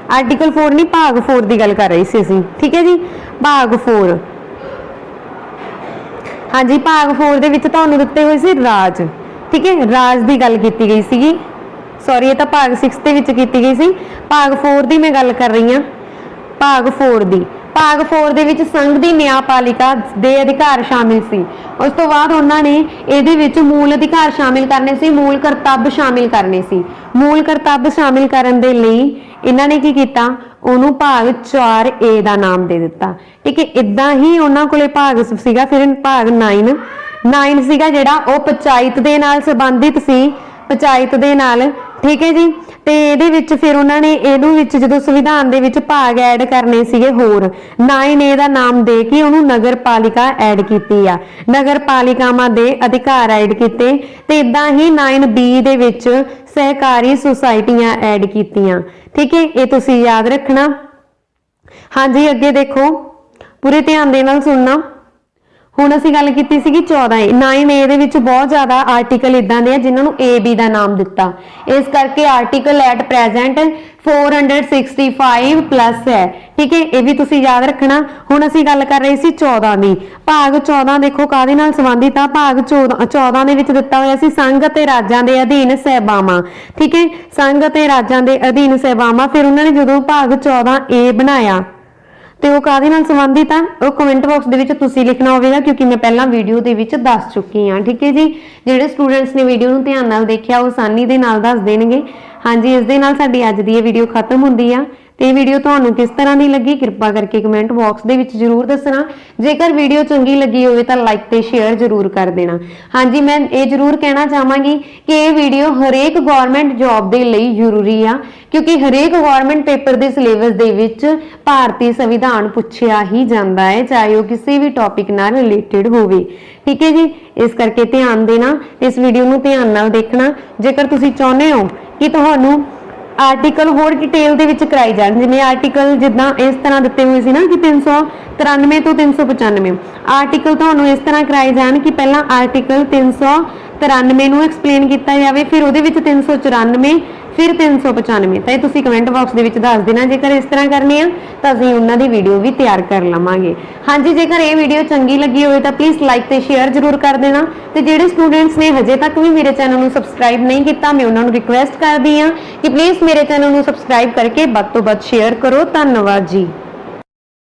आर्टिकल 4 नहीं भाग 4 की गल कर रही सी असीं, ठीक है जी। भाग 4 हाँ जी भाग 4 दे विच तुहानूं दित्ते होए सी राज, ठीक है, राज की गल की गई सी, सॉरी ये तो भाग 6 दे विच कीती गई सी। भाग 4 की मैं गल कर रही हाँ, भाग 4 की भाग 4 दे विच संघ दी न्यायपालिका दे अधिकार शामिल सी। उस तो बाद उन्होंने इहदे विच मूल अधिकार शामिल करने सी, मूल करतब शामिल करने सी। मूल करतब शामिल करन दे लई इन्हां ने की कीता, उहनूं भाग 4A दा नाम दे दिता, ठीक है। इदां ही उन्हां कोले भाग सीगा, फिर भाग 9 सीगा जिहड़ा ओह पंचायत दे नाल संबंधित सी, पंचायत दे नाल, ठीक है जी। ते इहदे विच फिर उन्होंने इहदू विच जदों संविधान दे विच भाग ऐड करने सीगे होर 9A दा नाम दे के उहनूं नगर पालिका ऐड कीती आ, नगर पालिकावां दे अधिकार ऐड कीते। ते इदां ही 9B दे विच सहकारी सोसाइटियां ऐड कीतियां, ठीक है, ये तुसीं याद रखना। हाँ जी अगे देखो पूरे ध्यान दे नाल सुनना। हुण असीं गल कीती सीगी 14A, 9A दे विच बहुत ज़्यादा आर्टिकल इदां दे जिन्हां नूं AB दा नाम दिता, इस करके आर्टिकल एट प्रेजेंट 465 प्लस है, ठीक है, ये भी तुसीं याद रखना। हुण असीं गल कर रहे सी 14 दी। भाग 14 देखो काहदे नाल संबंधित आ, भाग 14 दे विच दिता होया सी संघ ते राज्यां दे अधीन सेवावां, ठीक है, संघ ते राज्यां दे अधीन सेवावां। फिर उन्होंने जदों भाग 14A बनाया ਤੇ ਉਹ ਕਾਹਦੇ ਨਾਲ ਸੰਬੰਧਿਤ ਆ ਉਹ ਕਮੈਂਟ ਬਾਕਸ ਦੇ ਵਿੱਚ ਤੁਸੀਂ ਲਿਖਣਾ ਹੋਵੇਗਾ, ਕਿਉਂਕਿ ਮੈਂ ਪਹਿਲਾਂ ਵੀਡੀਓ ਦੇ ਵਿੱਚ ਦੱਸ ਚੁੱਕੀ ਹਾਂ। ਠੀਕ ਹੈ ਜੀ, ਜਿਹੜੇ ਸਟੂਡੈਂਟਸ ਨੇ ਵੀਡੀਓ ਨੂੰ ਧਿਆਨ ਨਾਲ ਦੇਖਿਆ ਉਹ ਆਸਾਨੀ ਦੇ ਨਾਲ ਦੱਸ ਦੇਣਗੇ। ਹਾਂਜੀ, ਇਸ ਦੇ ਨਾਲ ਸਾਡੀ ਅੱਜ ਦੀ ਇਹ ਵੀਡੀਓ ਖਤਮ ਹੁੰਦੀ ਆ। ਤੇ ਇਹ ਵੀਡੀਓ ਤੁਹਾਨੂੰ ਕਿਸ ਤਰ੍ਹਾਂ ਦੀ ਲੱਗੀ ਕਿਰਪਾ ਕਰਕੇ ਕਮੈਂਟ ਬਾਕਸ ਦੇ ਵਿੱਚ ਜ਼ਰੂਰ ਦੱਸਣਾ। ਜੇਕਰ ਵੀਡੀਓ ਚੰਗੀ ਲੱਗੀ ਹੋਵੇ ਤਾਂ ਲਾਈਕ ਤੇ ਸ਼ੇਅਰ ਜ਼ਰੂਰ ਕਰ ਦੇਣਾ। ਹਾਂਜੀ, ਮੈਂ ਇਹ ਜ਼ਰੂਰ ਕਹਿਣਾ ਚਾਹਾਂਗੀ ਕਿ ਇਹ ਵੀਡੀਓ ਹਰੇਕ ਗਵਰਨਮੈਂਟ ਜੌਬ ਦੇ ਲਈ ਜ਼ਰੂਰੀ ਆ, ਕਿਉਂਕਿ ਹਰੇਕ ਗਵਰਨਮੈਂਟ ਪੇਪਰ ਦੇ ਸਿਲੇਬਸ ਦੇ ਵਿੱਚ ਭਾਰਤੀ ਸੰਵਿਧਾਨ ਪੁੱਛਿਆ ਹੀ ਜਾਂਦਾ ਹੈ, ਚਾਹੇ ਉਹ ਕਿਸੇ ਵੀ ਟੌਪਿਕ ਨਾਲ ਰਿਲੇਟਡ ਹੋਵੇ। ਠੀਕ ਹੈ ਜੀ, ਇਸ ਕਰਕੇ ਧਿਆਨ ਦੇਣਾ, ਇਸ ਵੀਡੀਓ ਨੂੰ ਧਿਆਨ ਨਾਲ ਦੇਖਣਾ। ਜੇਕਰ ਤੁਸੀਂ ਚਾਹੁੰਦੇ ਹੋ ਕਿ ਤੁਹਾਨੂੰ ਆਰਟੀਕਲ ਹੋਰ ਡਿਟੇਲ ਦੇ ਵਿੱਚ ਕਰਾਈ ਜਾਣ, ਜਿਵੇਂ ਆਰਟੀਕਲ ਜਿੱਦਾਂ ਇਸ ਤਰ੍ਹਾਂ ਦਿੱਤੇ ਹੋਏ ਸੀ ਨਾ ਕਿ 393 ਤੋਂ 395 ਆਰਟੀਕਲ ਤੁਹਾਨੂੰ ਇਸ ਤਰ੍ਹਾਂ ਕਰਾਏ ਜਾਣ ਕਿ ਪਹਿਲਾਂ ਆਰਟੀਕਲ 393 ਨੂੰ ਐਕਸਪਲੇਨ ਕੀਤਾ ਜਾਵੇ, ਫਿਰ ਉਹਦੇ ਵਿੱਚ 394 ਫਿਰ 395। ਤਾਂ ਇਹ ਤੁਸੀਂ ਕਮੈਂਟ ਬਾਕਸ ਦੇ ਵਿੱਚ ਦੱਸ ਦੇਣਾ। ਜੇਕਰ ਇਸ ਤਰ੍ਹਾਂ ਕਰਨੀ ਆ ਤਾਂ ਅਸੀਂ ਉਹਨਾਂ ਦੀ ਵੀਡੀਓ ਵੀ ਤਿਆਰ ਕਰ ਲਵਾਂਗੇ। ਹਾਂਜੀ, ਜੇਕਰ ਇਹ ਵੀਡੀਓ ਚੰਗੀ ਲੱਗੀ ਹੋਵੇ ਤਾਂ ਪਲੀਜ਼ ਲਾਈਕ ਤੇ ਸ਼ੇਅਰ ਜ਼ਰੂਰ ਕਰ ਦੇਣਾ। ਤੇ ਜਿਹੜੇ ਸਟੂਡੈਂਟਸ ਨੇ ਹਜੇ ਤੱਕ ਵੀ ਮੇਰੇ ਚੈਨਲ ਨੂੰ ਸਬਸਕ੍ਰਾਈਬ ਨਹੀਂ ਕੀਤਾ, ਮੈਂ ਉਹਨਾਂ ਨੂੰ ਰਿਕੁਐਸਟ ਕਰਦੀ ਹਾਂ ਕਿ ਪਲੀਜ਼ ਮੇਰੇ ਚੈਨਲ ਨੂੰ ਸਬਸਕ੍ਰਾਈਬ ਕਰਕੇ ਵੱਧ ਤੋਂ ਵੱਧ ਸ਼ੇਅਰ ਕਰੋ। ਧੰਨਵਾਦ ਜੀ।